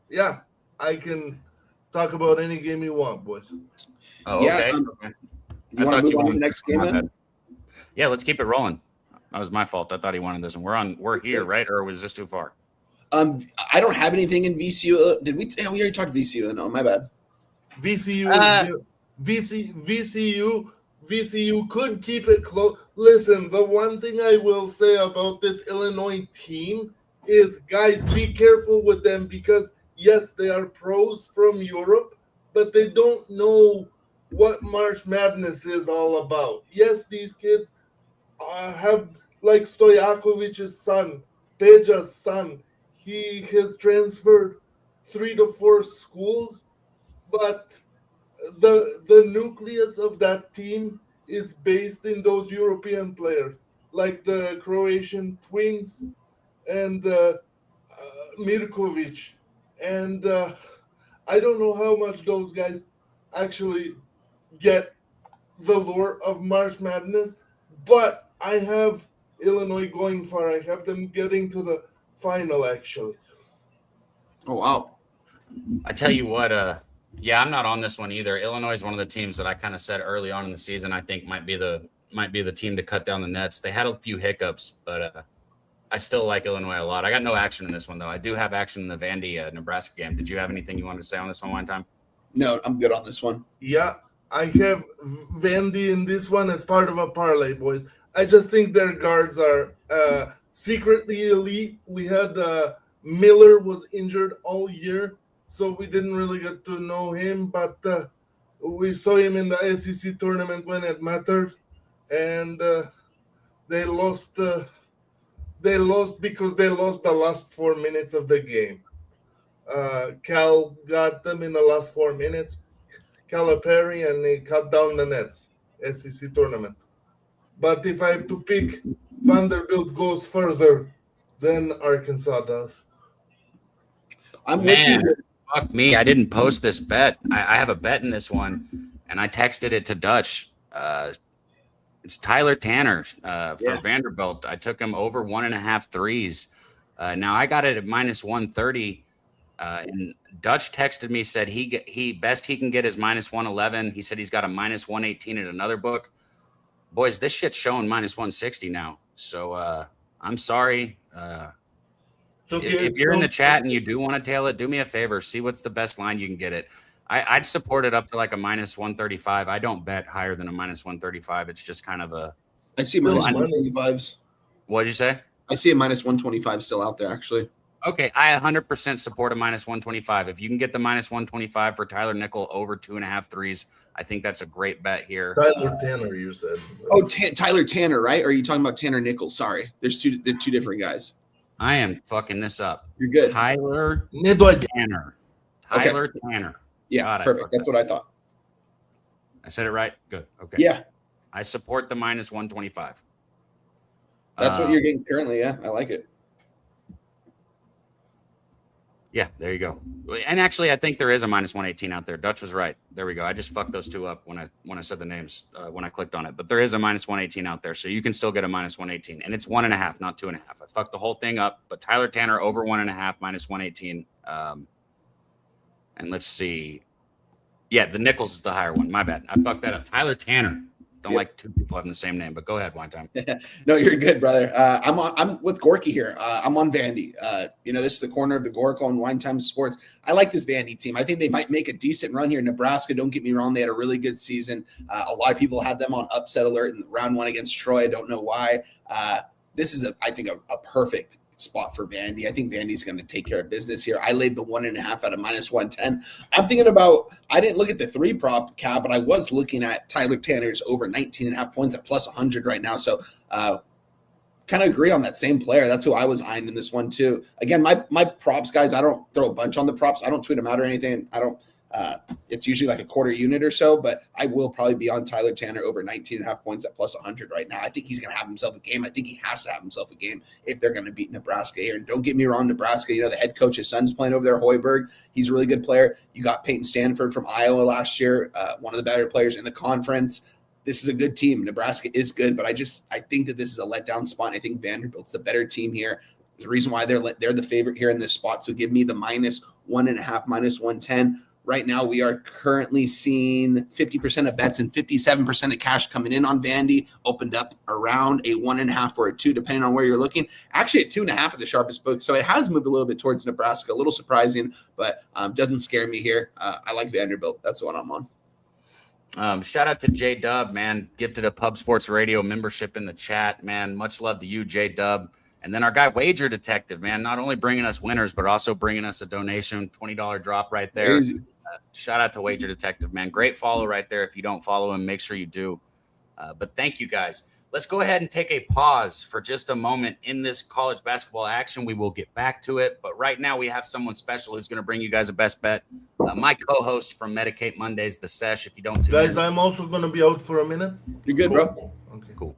Yeah, I can talk about any game you want, boys. Oh, okay. You want to move on to the next game then? Yeah, let's keep it rolling. That was my fault. I thought he wanted this, and we're here, right? Or was this too far? I don't have anything in VCU. Did we? Yeah, we already talked VCU. No, my bad. VCU could keep it close. Listen, the one thing I will say about this Illinois team is, guys, be careful with them, because yes, they are pros from Europe, but they don't know what March Madness is all about. Yes, these kids have, like Stojakovic's son, Peja's son. He has transferred 3 to 4 schools, but the nucleus of that team is based in those European players, like the Croatian twins and Mirkovic. And I don't know how much those guys actually get the lure of March Madness, but I have Illinois going far. I have them getting to the final, actually. Oh, wow. I tell you what, yeah, I'm not on this one either. Illinois is one of the teams that I kind of said early on in the season I think might be the team to cut down the nets. They had a few hiccups, but I still like Illinois a lot. I got no action in this one, though. I do have action in the Vandy Nebraska game. Did you have anything you wanted to say on this one time? No, I'm good on this one. Yeah, I have Vandy in this one as part of a parlay, boys. I just think their guards are secretly elite. We had Miller was injured all year, so we didn't really get to know him, but we saw him in the SEC tournament when it mattered, and they lost. They lost because they lost the last 4 minutes of the game. Cal got them in the last 4 minutes. Calipari, and he cut down the nets. SEC tournament. But if I have to pick, Vanderbilt goes further than Arkansas does. I'm with you. Fuck me. I didn't post this bet. I have a bet in this one, and I texted it to Dutch. It's Tyler Tanner for Vanderbilt. I took him over 1.5 threes. Now I got it at minus 130. And Dutch texted me, said he best he can get is minus 111. He said he's got a minus 118 at another book. Boys, this shit's showing minus 160 now. So I'm sorry. If you're in the chat and you do want to tail it, do me a favor. See what's the best line you can get it. I'd support it up to like a minus 135. I don't bet higher than a minus 135. It's just kind of a. I see minus 125s. What'd you say? I see a minus 125 still out there, actually. Okay, I 100% support a minus 125. If you can get the minus 125 for Tyler Nickel over 2.5 threes, I think that's a great bet here. Tyler Tanner, you said. Oh, Tyler Tanner, right? Or are you talking about Tanner Nichols? Sorry, they're two different guys. I am fucking this up. You're good. Tyler Tanner. Tyler Tanner. Yeah, perfect. That's what I thought. I said it right? Good. Okay. Yeah. I support the minus 125. That's what you're getting currently. Yeah, I like it. Yeah, there you go. And actually, I think there is a minus 118 out there. Dutch was right. There we go. I just fucked those two up when I said the names when I clicked on it. But there is a minus 118 out there, so you can still get a minus 118, and it's 1.5, not 2.5. I fucked the whole thing up. But Tyler Tanner over 1.5 minus 118. And let's see. Yeah, the Nichols is the higher one. My bad. I fucked that up. Tyler Tanner. Don't like two people having the same name, but go ahead, Wine Time. No, you're good, brother. I'm with Gorky here. I'm on Vandy. This is the corner of the Gorko and Wine Time Sports. I like this Vandy team. I think they might make a decent run here. Nebraska, don't get me wrong, they had a really good season. A lot of people had them on upset alert in round 1 against Troy. I don't know why. This is, I think, a perfect spot for Vandy. I think Vandy's going to take care of business here. I laid the 1.5 out of minus 110. I'm thinking about, I didn't look at the 3 prop cap, but I was looking at Tyler Tanner's over 19.5 points at plus 100 right now. So kind of agree on that same player. That's who I was eyeing in this one too. Again, my props guys, I don't throw a bunch on the props. I don't tweet them out or anything. I don't, it's usually like a quarter unit or so, but I will probably be on Tyler Tanner over 19.5 points at plus 100 right now. I think he's going to have himself a game. I think he has to have himself a game if they're going to beat Nebraska here. And don't get me wrong, Nebraska, the head coach, his son's playing over there, Hoiberg. He's a really good player. You got Peyton Stanford from Iowa last year, one of the better players in the conference. This is a good team. Nebraska is good, but I think that this is a letdown spot. I think Vanderbilt's the better team here. There's a reason why they're the favorite here in this spot. So give me the minus 1.5, minus 110. Right now, we are currently seeing 50% of bets and 57% of cash coming in on Vandy. Opened up around a 1.5 or a 2, depending on where you're looking. Actually, at 2.5 at the sharpest book. So it has moved a little bit towards Nebraska. A little surprising, but doesn't scare me here. I like Vanderbilt. That's what I'm on. Shout out to J Dub, man. Gifted a Pub Sports Radio membership in the chat, man. Much love to you, J Dub. And then our guy Wager Detective, man, not only bringing us winners, but also bringing us a donation, $20 drop right there. Shout out to Wager Detective, man. Great follow right there. If you don't follow him, make sure you do. But thank you, guys. Let's go ahead and take a pause for just a moment in this college basketball action. We will get back to it. But right now we have someone special who's going to bring you guys a best bet. My co-host from Medicate Mondays, The Sesh. If you don't tune Guys, in. I'm also going to be out for a minute. You're good, bro. Okay. Cool.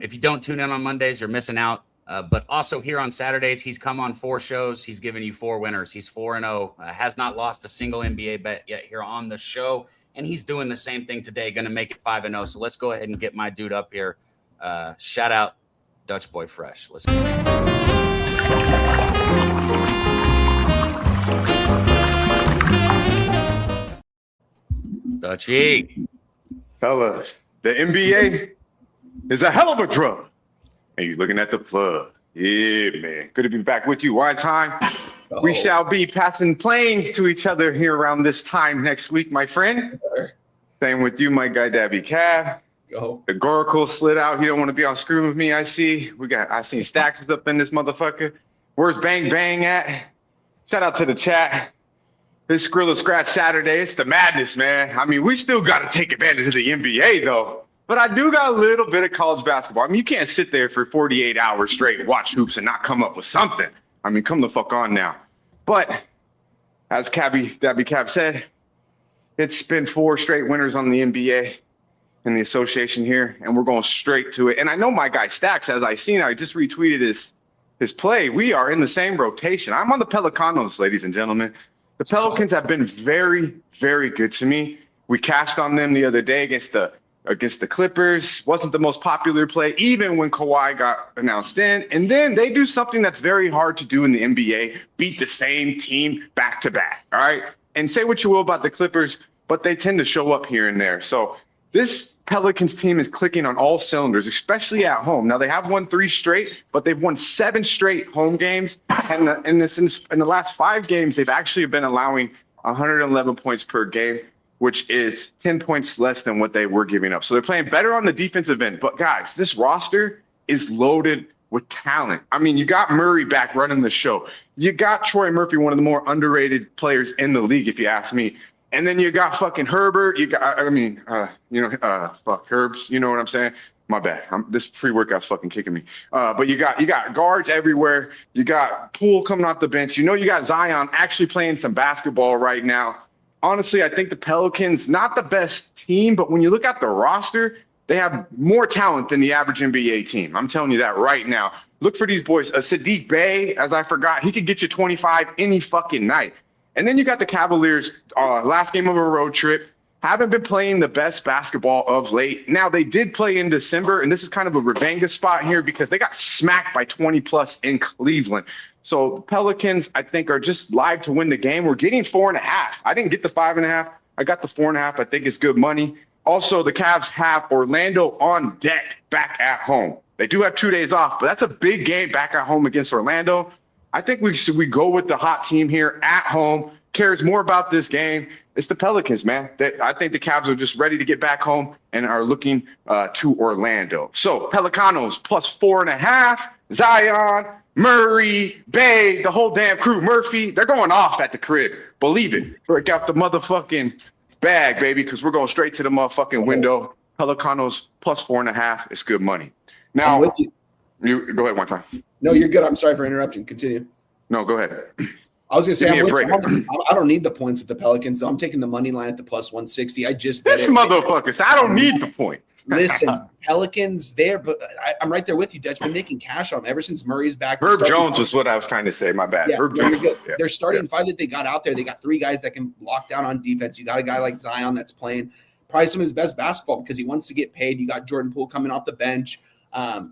If you don't tune in on Mondays, you're missing out. But also here on Saturdays, he's come on 4 shows. He's given you 4 winners. He's 4-0, has not lost a single NBA bet yet here on the show. And he's doing the same thing today, going to make it 5-0. So let's go ahead and get my dude up here. Shout out Dutch Boy Fresh. Let's go. Dutchy. Fellas, the NBA is a hell of a drug. And you're looking at the plug. Yeah, man. Good to be back with you. One time. We shall be passing planes to each other here around this time next week, my friend. Same with you, my guy, Daby Cab. Go. The Goracle slid out. He don't want to be on screen with me, I see. I seen Stacks is up in this motherfucker. Where's Bang Bang at? Shout out to the chat. This Skrilla Scratch Saturday, it's the madness, man. I mean, we still got to take advantage of the NBA, though. But I do got a little bit of college basketball. I mean, you can't sit there for 48 hours straight and watch hoops and not come up with something. I mean, come the fuck on now. But as Daby Cab said, it's been 4 straight winners on the NBA and the association here, and we're going straight to it. And I know my guy Stacks, as I seen, I just retweeted his play. We are in the same rotation. I'm on the Pelicanos, ladies and gentlemen. The Pelicans have been very, very good to me. We cashed on them the other day against the Clippers. Wasn't the most popular play, even when Kawhi got announced in. And then they do something that's very hard to do in the NBA, beat the same team back to back, all right? And say what you will about the Clippers, but they tend to show up here and there. So this Pelicans team is clicking on all cylinders, especially at home. Now, they have won 3 straight, but they've won 7 straight home games. And in the last 5 games, they've actually been allowing 111 points per game, which is 10 points less than what they were giving up. So they're playing better on the defensive end. But, guys, this roster is loaded with talent. I mean, you got Murray back running the show. You got Troy Murphy, one of the more underrated players in the league, if you ask me. And then you got fucking Herbert. You got, fuck Herbs. You know what I'm saying? My bad. This pre-workout's fucking kicking me. But you got guards everywhere. You got Poole coming off the bench. You know you got Zion actually playing some basketball right now. Honestly, I think the Pelicans, not the best team, but when you look at the roster, they have more talent than the average NBA team. I'm telling you that right now. Look for these boys. Sadiq Bey, as I forgot, he could get you 25 any fucking night. And then you got the Cavaliers, last game of a road trip, haven't been playing the best basketball of late. Now, they did play in December, and this is kind of a Revenge spot here because they got smacked by 20-plus in Cleveland. So the Pelicans, I think, are just live to win the game. We're getting 4.5. I didn't get the 5.5. I got the 4.5. I think it's good money. Also, the Cavs have Orlando on deck back at home. They do have 2 days off, but that's a big game back at home against Orlando. I think we go with the hot team here at home. Cares more about this game. It's the Pelicans, man. I think the Cavs are just ready to get back home and are looking to Orlando. So Pelicanos plus 4.5. Zion, Murray, Bay, the whole damn crew. Murphy, they're going off at the crib. Believe it. Break out the motherfucking bag, baby, because we're going straight to the motherfucking window. Pelicanos plus 4.5. It's good money. Now, you go ahead one time. No, you're good. I'm sorry for interrupting. Continue. No, go ahead. I was going to say, I don't need the points with the Pelicans. So I'm taking the money line at the plus 160. I just bet this motherfuckers. I don't need the points. Listen, Pelicans there, but I'm right there with you, Dutch. Been making cash on them ever since Murray's back. Herb Jones was what I was trying to say. My bad. Yeah, Herb Jones. Yeah. They're starting 5 that they got out there. They got 3 guys that can lock down on defense. You got a guy like Zion that's playing probably some of his best basketball because he wants to get paid. You got Jordan Poole coming off the bench.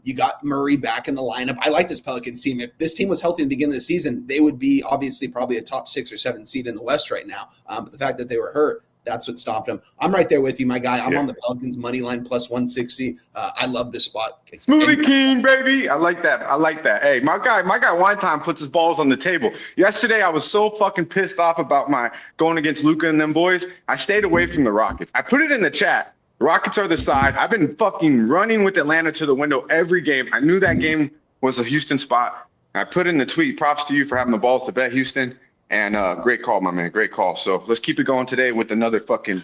You got Murray back in the lineup. I like this Pelicans team. If this team was healthy in the beginning of the season, they would be obviously probably a top 6 or 7 seed in the West right now. But the fact that they were hurt, that's what stopped them. I'm right there with you, my guy. I'm on the Pelicans money line plus 160. I love this spot. Smoothie King, baby. I like that. Hey, my guy one time puts his balls on the table. Yesterday, I was so fucking pissed off about my going against Luka and them boys. I stayed away from the Rockets. I put it in the chat. Rockets are the side. I've been fucking running with Atlanta to the window every game. I knew that game was a Houston spot. I put in the tweet, props to you for having the balls to bet Houston. And great call, my man. Great call. So let's keep it going today with another fucking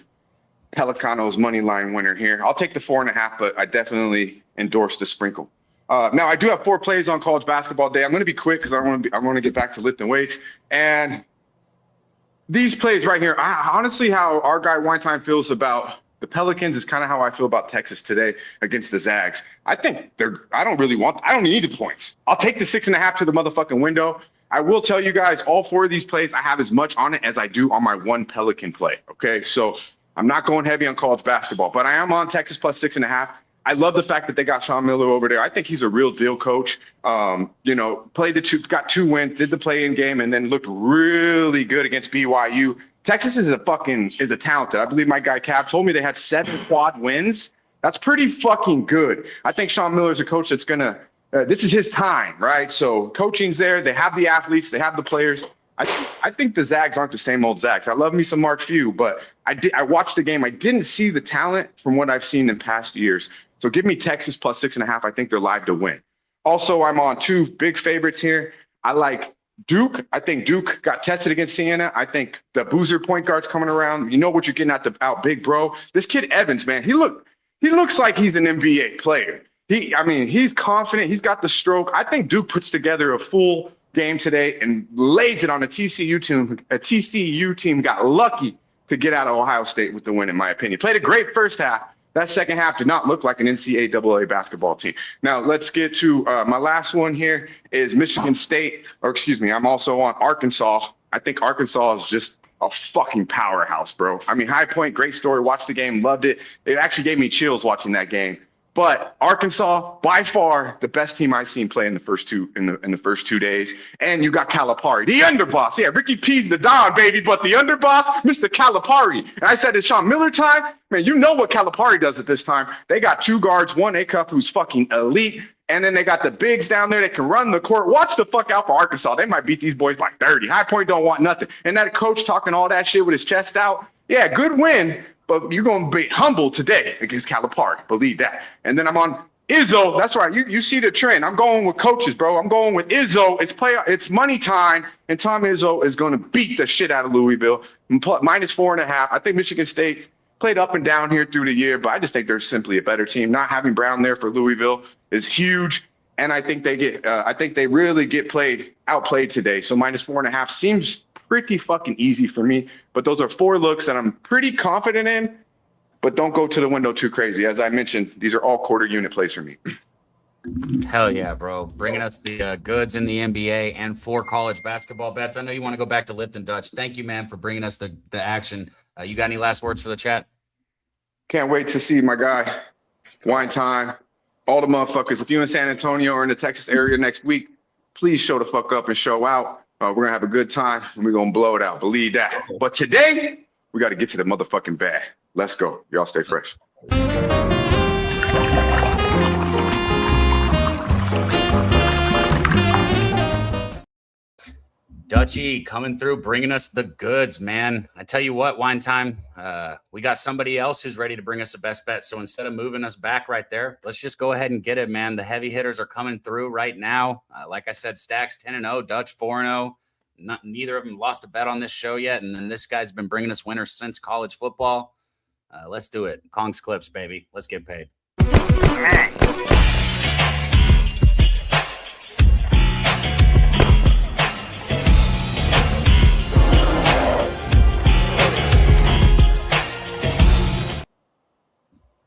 Pelicanos money line winner here. I'll take the 4.5, but I definitely endorse the sprinkle. Now I do have 4 plays on college basketball day. I'm going to be quick because I want to get back to lifting weights. And these plays right here, honestly, how our guy Wine Time feels about the Pelicans is kind of how I feel about Texas today against the Zags. I think I don't need the points. I'll take the 6.5 to the motherfucking window. I will tell you guys, all 4 of these plays, I have as much on it as I do on my one Pelican play. Okay, so I'm not going heavy on college basketball, but I am on Texas plus 6.5. I love the fact that they got Sean Miller over there. I think he's a real deal coach. Got 2 wins, did the play-in game, and then looked really good against BYU. Texas is talented. I believe my guy Cab told me they had 7 quad wins. That's pretty fucking good. I think Sean Miller is a coach that's gonna. This is his time, right? So coaching's there. They have the athletes. They have the players. I think the Zags aren't the same old Zags. I love me some Mark Few, but I watched the game. I didn't see the talent from what I've seen in past years. So give me Texas plus 6.5. I think they're live to win. Also, I'm on 2 big favorites here. I like Duke. I think Duke got tested against Siena. I think the Boozer point guard's coming around. You know what you're getting out big bro. This kid Evans, man, he looks like he's an NBA player. He's confident. He's got the stroke. I think Duke puts together a full game today and lays it on a TCU team. A TCU team got lucky to get out of Ohio State with the win, in my opinion. Played a great first half. That second half did not look like an NCAA basketball team. Now, let's get to my last one here is Michigan State. I'm also on Arkansas. I think Arkansas is just a fucking powerhouse, bro. High Point, great story. Watched the game, loved it. It actually gave me chills watching that game. But Arkansas, by far, the best team I've seen play in the first 2 days. And you got Calipari, the underboss. Yeah, Ricky P's the Don, baby, but the underboss, Mr. Calipari. And I said it's Sean Miller time. Man, you know what Calipari does at this time. They got 2 guards, 1 A-cup who's fucking elite. And then they got the bigs down there that can run the court. Watch the fuck out for Arkansas. They might beat these boys by 30. High Point don't want nothing. And that coach talking all that shit with his chest out. Yeah, good win. But you're going to be humble today against Calipari. Believe that. And then I'm on Izzo. That's right. You see the trend. I'm going with coaches, bro. I'm going with Izzo. It's money time. And Tom Izzo is going to beat the shit out of Louisville. Minus 4.5. I think Michigan State played up and down here through the year, but I just think they're simply a better team. Not having Brown there for Louisville is huge. And I think they really get outplayed today. So minus 4.5 seems pretty fucking easy for me, but those are 4 looks that I'm pretty confident in, but don't go to the window too crazy. As I mentioned, these are all quarter unit plays for me. Hell yeah, bro. Bringing us the goods in the NBA and 4 college basketball bets. I know you want to go back to Lipton Dutch. Thank you, man, for bringing us the action. You got any last words for the chat? Can't wait to see my guy, Wine Time, all the motherfuckers. If you're in San Antonio or in the Texas area next week, please show the fuck up and show out. We're going to have a good time, and we're going to blow it out. Believe that. But today, we got to get to the motherfucking bag. Let's go. Y'all stay fresh. Dutchy coming through, bringing us the goods, man. I tell you what, Wine Time, we got somebody else who's ready to bring us a best bet. So instead of moving us back right there, let's just go ahead and get it, man. The heavy hitters are coming through right now. Like I said, Stacks 10-0, Dutch 4-0. Neither of them lost a bet on this show yet. And then this guy's been bringing us winners since college football. Let's do it. Kong's Clips, baby. Let's get paid.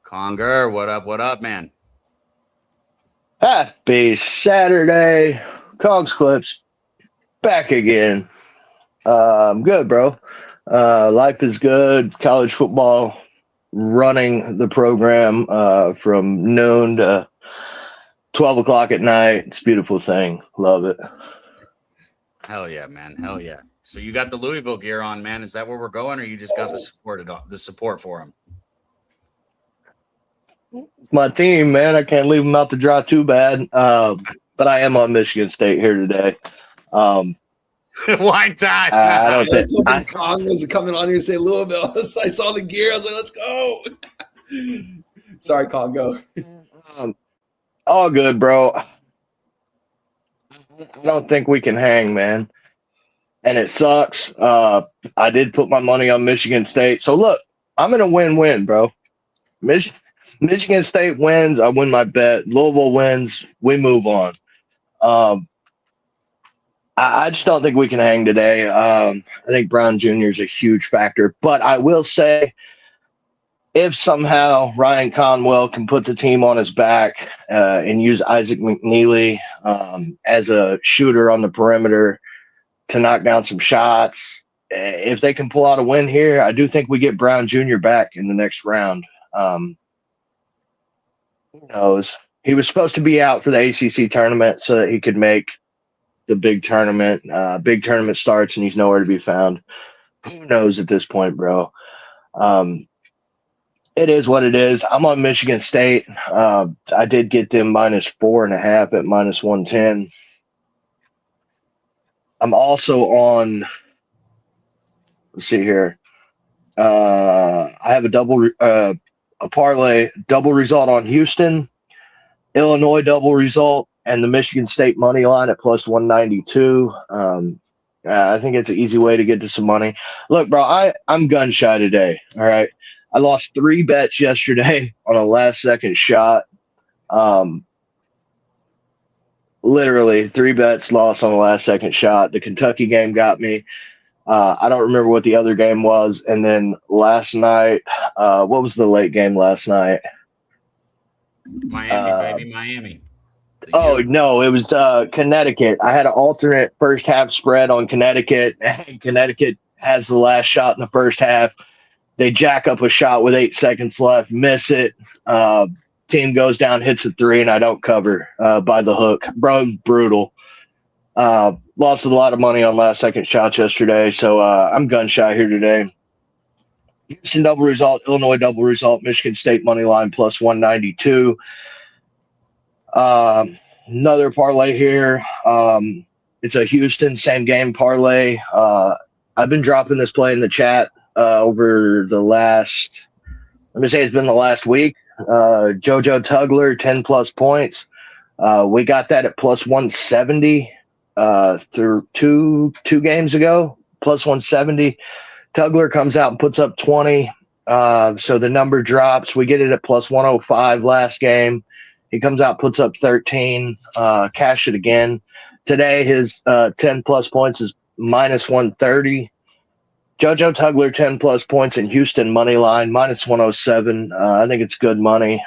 Conger, what up, man? Happy Saturday. Kong's Clips. Back again. I'm good, bro. Life is good. College football running the program from noon to 12 o'clock at night. It's a beautiful thing. Love it. Hell yeah, man. Hell yeah. So you got the Louisville gear on, man. Is that where we're going, or you just got the support for them? My team, man. I can't leave them out to dry too bad. But I am on Michigan State here today. Wine time. I don't think Kong was coming on here and say Louisville. I saw the gear. I was like, let's go. Sorry, Kong, go. All good, bro. I don't think we can hang, man. and it sucks. I did put my money on Michigan State. So look, I'm in a win-win, bro. Michigan State wins, I win my bet. Louisville wins, we move on. I just don't think we can hang today. I think Brown Jr. is a huge factor. But I will say, if somehow Ryan Conwell can put the team on his back and use Isaac McNeely as a shooter on the perimeter to knock down some shots, if they can pull out a win here, I do think we get Brown Jr. back in the next round. Who knows? He was supposed to be out for the ACC tournament so that he could make the big tournament. Big tournament starts and he's nowhere to be found. Who knows at this point, bro? It is what it is. I'm on Michigan State. I did get them -4.5 at -110. I'm also on. Let's see here. I have a parlay double result on Houston, Illinois double result, and the Michigan State money line at +192. I think it's an easy way to get to some money. Look, bro, I'm gun shy today. All right. I lost 3 bets yesterday on a last-second shot. Literally 3 bets lost on a last-second shot. The Kentucky game got me. I don't remember what the other game was. And then last night, what was the late game last night? Miami, baby, Miami. Oh, no, it was Connecticut. I had an alternate first half spread on Connecticut. And Connecticut has the last shot in the first half. They jack up a shot with 8 seconds left, miss it. Team goes down, hits a 3, and I don't cover by the hook. Bro, brutal. Lost a lot of money on last-second shots yesterday, so I'm gun shy here today. Houston double result, Illinois double result, Michigan State money line +192. Another parlay here. It's a Houston same game parlay. I've been dropping this play in the chat over the last, let me say it's been the last week. JoJo Tugler, 10+ points. We got that at +170 through two games ago, +170. Tugler comes out and puts up 20. So the number drops. We get it at +105 last game. He comes out, puts up 13, cash it again. Today, his 10+ points is -130. JoJo Tugler, 10+ points in Houston money line, -107. I think it's good money.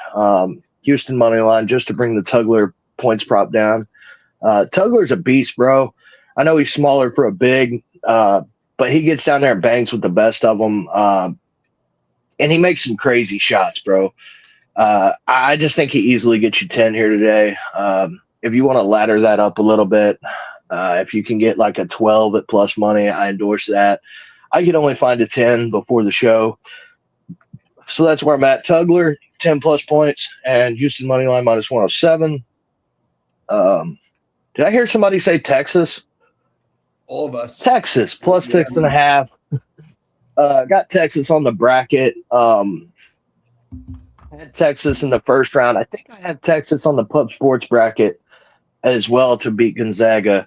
Houston money line just to bring the Tugler points prop down. Tugler's a beast, bro. I know he's smaller for a big, but he gets down there and bangs with the best of them. And he makes some crazy shots, bro. I just think he easily gets you 10 here today. If you want to ladder that up a little bit, if you can get like a 12 at plus money, I endorse that. I could only find a 10 before the show. So that's where I'm at. Tugler, 10+ points, and Houston money line -107. Did I hear somebody say Texas? All of us. Texas, +6.5. Got Texas on the bracket. I had Texas in the first round. I think I had Texas on the Pub Sports bracket as well to beat Gonzaga.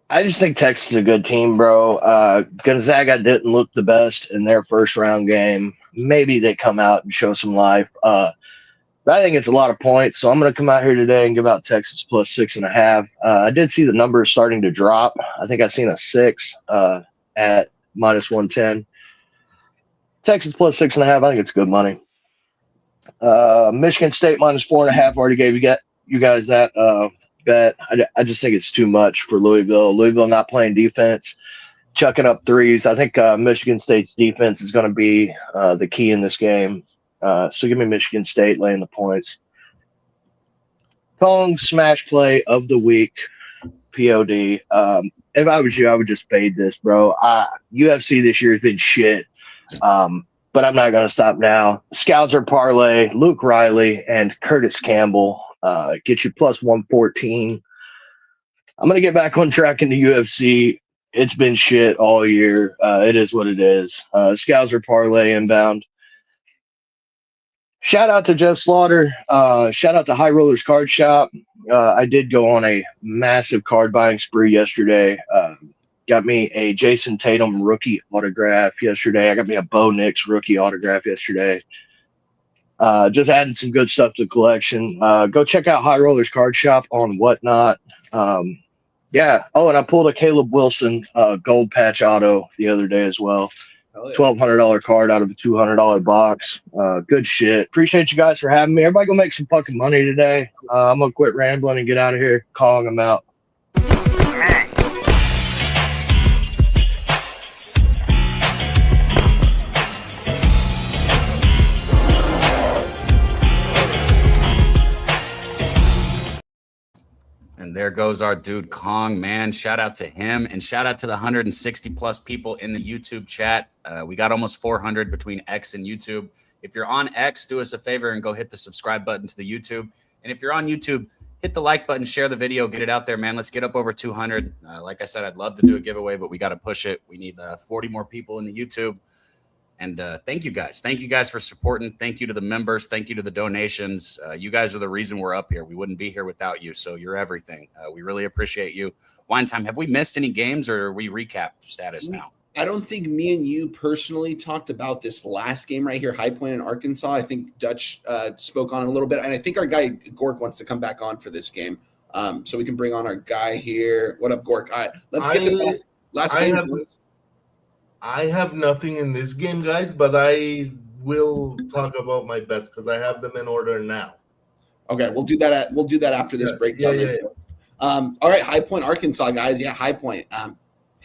I just think Texas is a good team, bro. Gonzaga didn't look the best in their first round game. Maybe they come out and show some life. But I think it's a lot of points, so I'm going to come out here today and give out Texas +6.5. I did see the numbers starting to drop. I think I seen a 6 at -110. Texas +6.5. I think it's good money. Michigan State -4.5. Already gave you guys that bet. I just think it's too much for Louisville. Louisville not playing defense, chucking up threes. I think Michigan State's defense is going to be the key in this game. So give me Michigan State laying the points. Kong smash play of the week, POD. If I was you, I would just fade this, bro. UFC this year has been shit, but I'm not going to stop now. Scouser parlay, Luke Riley, and Curtis Campbell get you +114. I'm going to get back on track in the UFC. It's been shit all year. It is what it is. Scouser parlay inbound. Shout out to Jeff Slaughter. Shout out to High Rollers Card Shop. I did go on a massive card buying spree yesterday. Got me a Jason Tatum rookie autograph yesterday. I got me a Bo Nix rookie autograph yesterday. Just adding some good stuff to the collection. Go check out High Rollers Card Shop on Whatnot. Yeah. Oh, and I pulled a Caleb Wilson gold patch auto the other day as well. Hell yeah. $1,200 card out of a $200 box. Good shit. Appreciate you guys for having me. Everybody go make some fucking money today. I'm gonna quit rambling and get out of here. Calling them out. And there goes our dude Kong, man. Shout out to him, and shout out to the 160 plus people in the YouTube chat. We got almost 400 between X and YouTube. If you're on X, do us a favor and go hit the subscribe button to the YouTube. And if you're on YouTube, hit the like button, share the video, get it out there, man. Let's get up over 200. Like I said, I'd love to do a giveaway, but we got to push it. We need 40 more people in the YouTube. And thank you guys. Thank you guys for supporting. Thank you to the members. Thank you to the donations. You guys are the reason we're up here. We wouldn't be here without you. So you're everything. We really appreciate you. Wine Time, have we missed any games, or are we recap status now? I don't think me and you personally talked about this last game right here, High Point in Arkansas. I think Dutch spoke on it a little bit. And I think our guy Gork wants to come back on for this game. So we can bring on our guy here. What up, Gork? All right, let's get this last game. I have nothing in this game, guys, but I will talk about my bets because I have them in order now. Okay, we'll do that after this breakdown. Yeah. All right, High Point, Arkansas, guys. Yeah, High Point.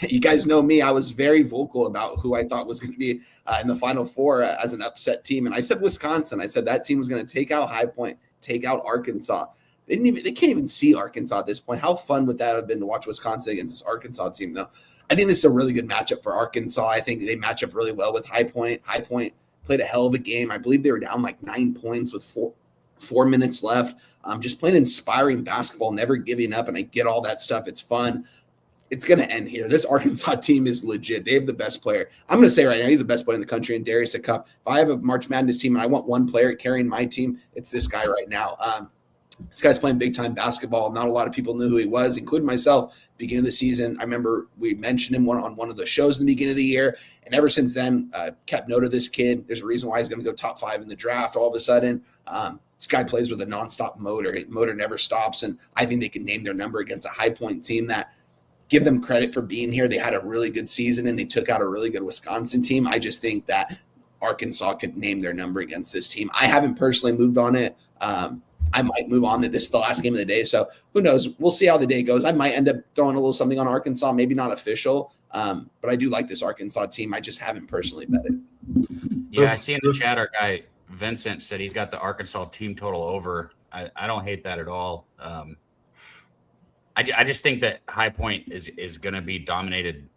You guys know me. I was very vocal about who I thought was going to be in the Final Four as an upset team, and I said Wisconsin. I said that team was going to take out High Point, take out Arkansas. They can't even see Arkansas at this point. How fun would that have been to watch Wisconsin against this Arkansas team, though? I think this is a really good matchup for Arkansas. I think they match up really well with High Point. High Point played a hell of a game. I believe they were down like 9 points with four minutes left. Just playing inspiring basketball, never giving up, and I get all that stuff. It's fun. It's going to end here. This Arkansas team is legit. They have the best player. I'm going to say right now, he's the best player in the country, and Darius Cup. If I have a March Madness team and I want one player carrying my team, it's this guy right now. This guy's playing big-time basketball. Not a lot of people knew who he was, including myself, beginning of the season. I remember we mentioned him on one of the shows in the beginning of the year, and ever since then, kept note of this kid. There's a reason why he's going to go top 5 in the draft all of a sudden. This guy plays with a nonstop motor. His motor never stops, and I think they can name their number against a High Point team that, give them credit for being here. They had a really good season, and they took out a really good Wisconsin team. I just think that Arkansas could name their number against this team. I haven't personally moved on it. I might move on. This is the last game of the day, so who knows? We'll see how the day goes. I might end up throwing a little something on Arkansas, maybe not official, but I do like this Arkansas team. I just haven't personally bet it. Yeah, I see in the chat our guy Vincent said he's got the Arkansas team total over. I don't hate that at all. I just think that High Point is going to be dominated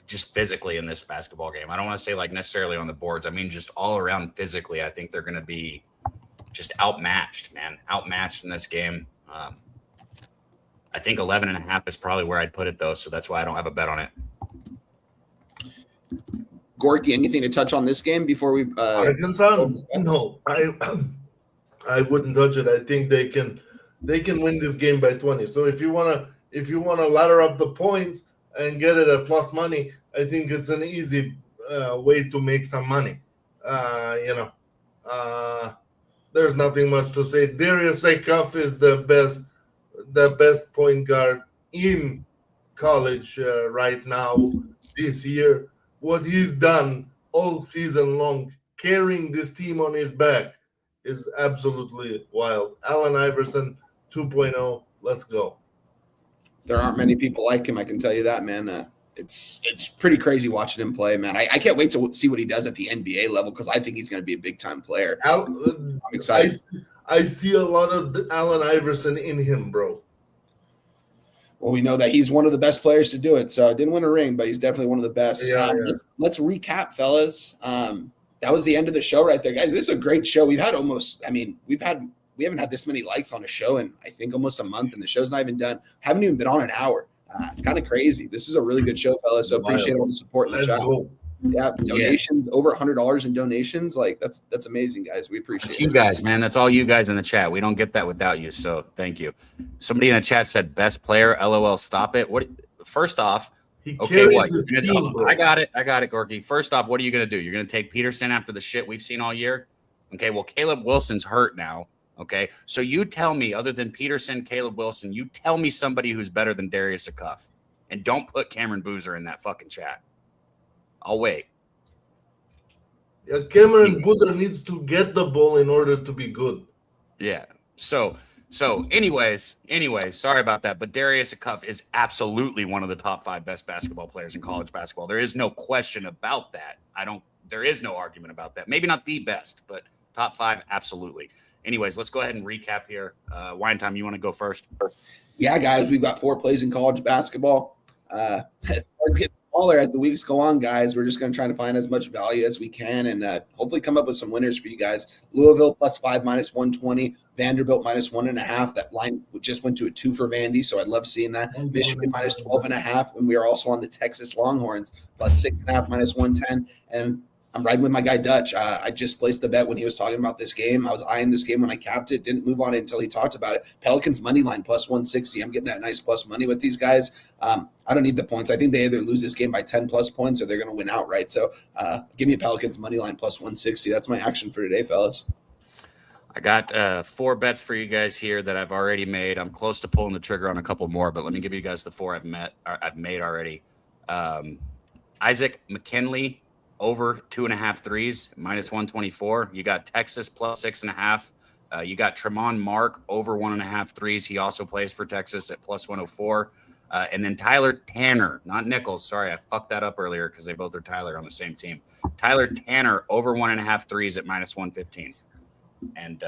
just physically in this basketball game. I don't want to say like necessarily on the boards. I mean, just all around physically, I think they're going to be just outmatched, man. Outmatched in this game. I think 11.5 is probably where I'd put it, though, so that's why I don't have a bet on it. Gorky, anything to touch on this game before we Arkansas? No, I wouldn't touch it. I think they can win this game by 20. So if you wanna ladder up the points and get it at plus money, I think it's an easy way to make some money. There's nothing much to say. Darius Cuff is the best point guard in college right now this year. What he's done all season long, carrying this team on his back, is absolutely wild. Allen Iverson 2.0, let's go. There aren't many people like him, I can tell you that, man. It's pretty crazy watching him play, man. I can't wait to see what he does at the NBA level because I think he's going to be a big-time player. I'm excited. I see a lot of Allen Iverson in him, bro. Well, we know that he's one of the best players to do it. So didn't win a ring, but he's definitely one of the best. Yeah. Let's recap, fellas. That was the end of the show right there, guys. This is a great show. We haven't had this many likes on a show in I think almost a month, and the show's not even done. Haven't even been on an hour. Kind of crazy. This is a really good show, fellas. So appreciate all the support in the chat. Yeah, donations over $100 in donations. Like that's amazing, guys. We appreciate it. You guys, man. That's all you guys in the chat. We don't get that without you. So thank you. Somebody in the chat said best player. LOL. Stop it. First off, He Okay, carries what? his team, bro. I got it, Gorky. First off, what are you going to do? You're going to take Peterson after the shit we've seen all year? Okay, well, Caleb Wilson's hurt now. Okay, so you tell me, other than Peterson, Caleb Wilson, you tell me somebody who's better than Darius Acuff. And don't put Cameron Boozer in that fucking chat. I'll wait. Yeah, Cameron Boozer needs to get the ball in order to be good. Yeah. So anyways, sorry about that. But Darius Acuff is absolutely one of the top 5 best basketball players in college basketball. There is no question about that. There is no argument about that. Maybe not the best, but top 5, absolutely. Anyways, let's go ahead and recap here. Wine Time, you want to go first? Yeah, guys, we've got 4 plays in college basketball. Get smaller as the weeks go on, guys. We're just going to try to find as much value as we can and hopefully come up with some winners for you guys. Louisville +5 -120. Vanderbilt -1.5. That line just went to a 2 for Vandy, so I love seeing that. Michigan -12.5, and we are also on the Texas Longhorns +6.5 -110. And I'm riding with my guy Dutch. I just placed the bet when he was talking about this game. I was eyeing this game when I capped it. Didn't move on it until he talked about it. Pelicans money line +160. I'm getting that nice plus money with these guys. I don't need the points. I think they either lose this game by 10 plus points or they're going to win outright. So give me Pelicans money line +160. That's my action for today, fellas. I got 4 bets for you guys here that I've already made. I'm close to pulling the trigger on a couple more, but let me give you guys the 4 I've made already. Isaac McKinley over 2.5 threes -124. You got Texas +6.5. You got Tremont Mark over 1.5 threes. He also plays for Texas at +104. And then Tyler Tanner, not Nichols. Sorry, I fucked that up earlier because they both are Tyler on the same team. Tyler Tanner over 1.5 threes at -115. And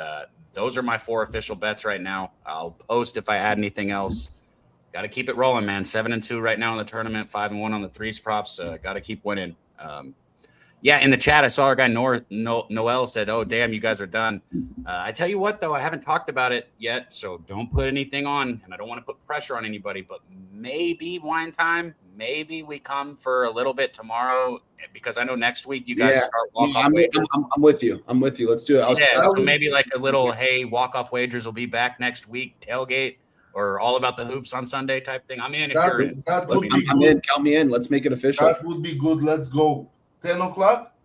those are my 4 official bets right now. I'll post if I add anything else. Got to keep it rolling, man. 7-2 right now in the tournament. 5-1 on the threes props. Got to keep winning. Yeah, in the chat, I saw our guy Noel said, "Oh, damn, you guys are done." I tell you what, though, I haven't talked about it yet, so don't put anything on, and I don't want to put pressure on anybody, but maybe Wine Time, maybe we come for a little bit tomorrow, because I know next week you guys start walk-off wagers. I'm with you. Let's do it. So maybe like a little, hey, walk-off wagers will be back next week, tailgate, or all about the hoops on Sunday type thing. I'm in if you're in. I'm in. Count me in. Let's make it official. That would be good. Let's go. 10 o'clock?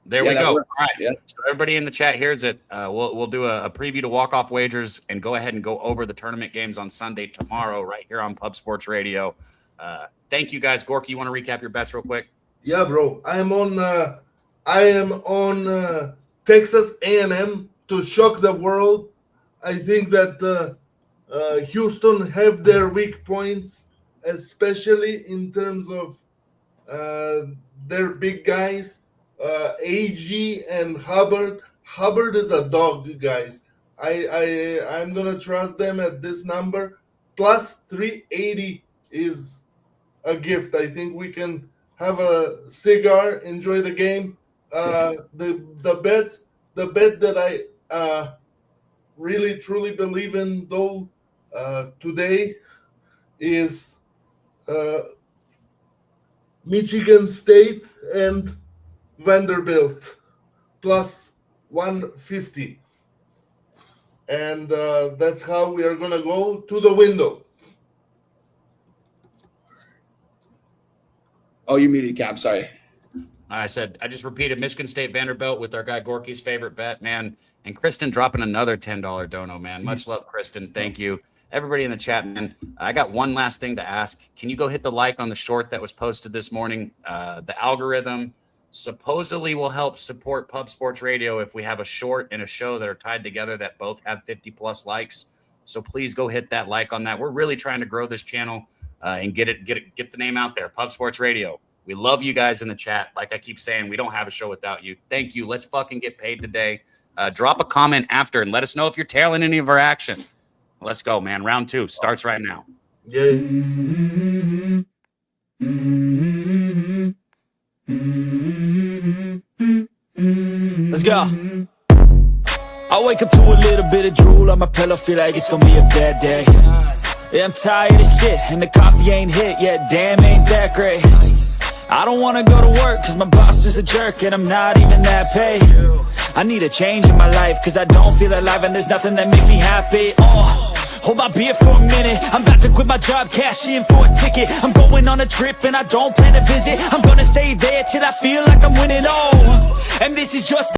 There we go. Works. All right. Yeah. So everybody in the chat hears it. We'll do a preview to walk-off wagers and go ahead and go over the tournament games on Sunday tomorrow right here on Pub Sports Radio. Thank you, guys. Gorky, you want to recap your bets real quick? Yeah, bro. I am on Texas A&M to shock the world. I think that Houston have their weak points, especially in terms of their big guys, Aggie and Hubbard. Hubbard is a dog, guys. I'm gonna trust them at this number. Plus 380 is a gift. I think we can have a cigar, enjoy the game. The bet that I really truly believe in though today is Michigan State and Vanderbilt plus 150. And that's how we are going to go to the window. Oh, you muted, Cab. Sorry. I said, I just repeated Michigan State Vanderbilt with our guy Gorky's favorite bet, man. And Kristen dropping another $10 dono, man. Much love, Kristen. Thank you. Everybody in the chat, man. I got one last thing to ask. Can you go hit the like on the short that was posted this morning? The algorithm supposedly will help support Pub Sports Radio if we have a short and a show that are tied together that both have 50 plus likes. So please go hit that like on that. We're really trying to grow this channel and get the name out there. Pub Sports Radio. We love you guys in the chat. Like I keep saying, we don't have a show without you. Thank you. Let's fucking get paid today. Drop a comment after and let us know if you're tailing any of our action. Let's go, man. Round 2 starts right now. Yeah. Let's go. I wake up to a little bit of drool on my pillow, feel like it's gonna be a bad day. Yeah, I'm tired of shit, and the coffee ain't hit yet, damn, ain't that great. I don't wanna go to work, cause my boss is a jerk, and I'm not even that paid. I need a change in my life, cause I don't feel alive, and there's nothing that makes me happy. Hold my beer for a minute. I'm about to quit my job, cash in for a ticket. I'm going on a trip and I don't plan to visit. I'm gonna stay there till I feel like I'm winning. Oh, and this is just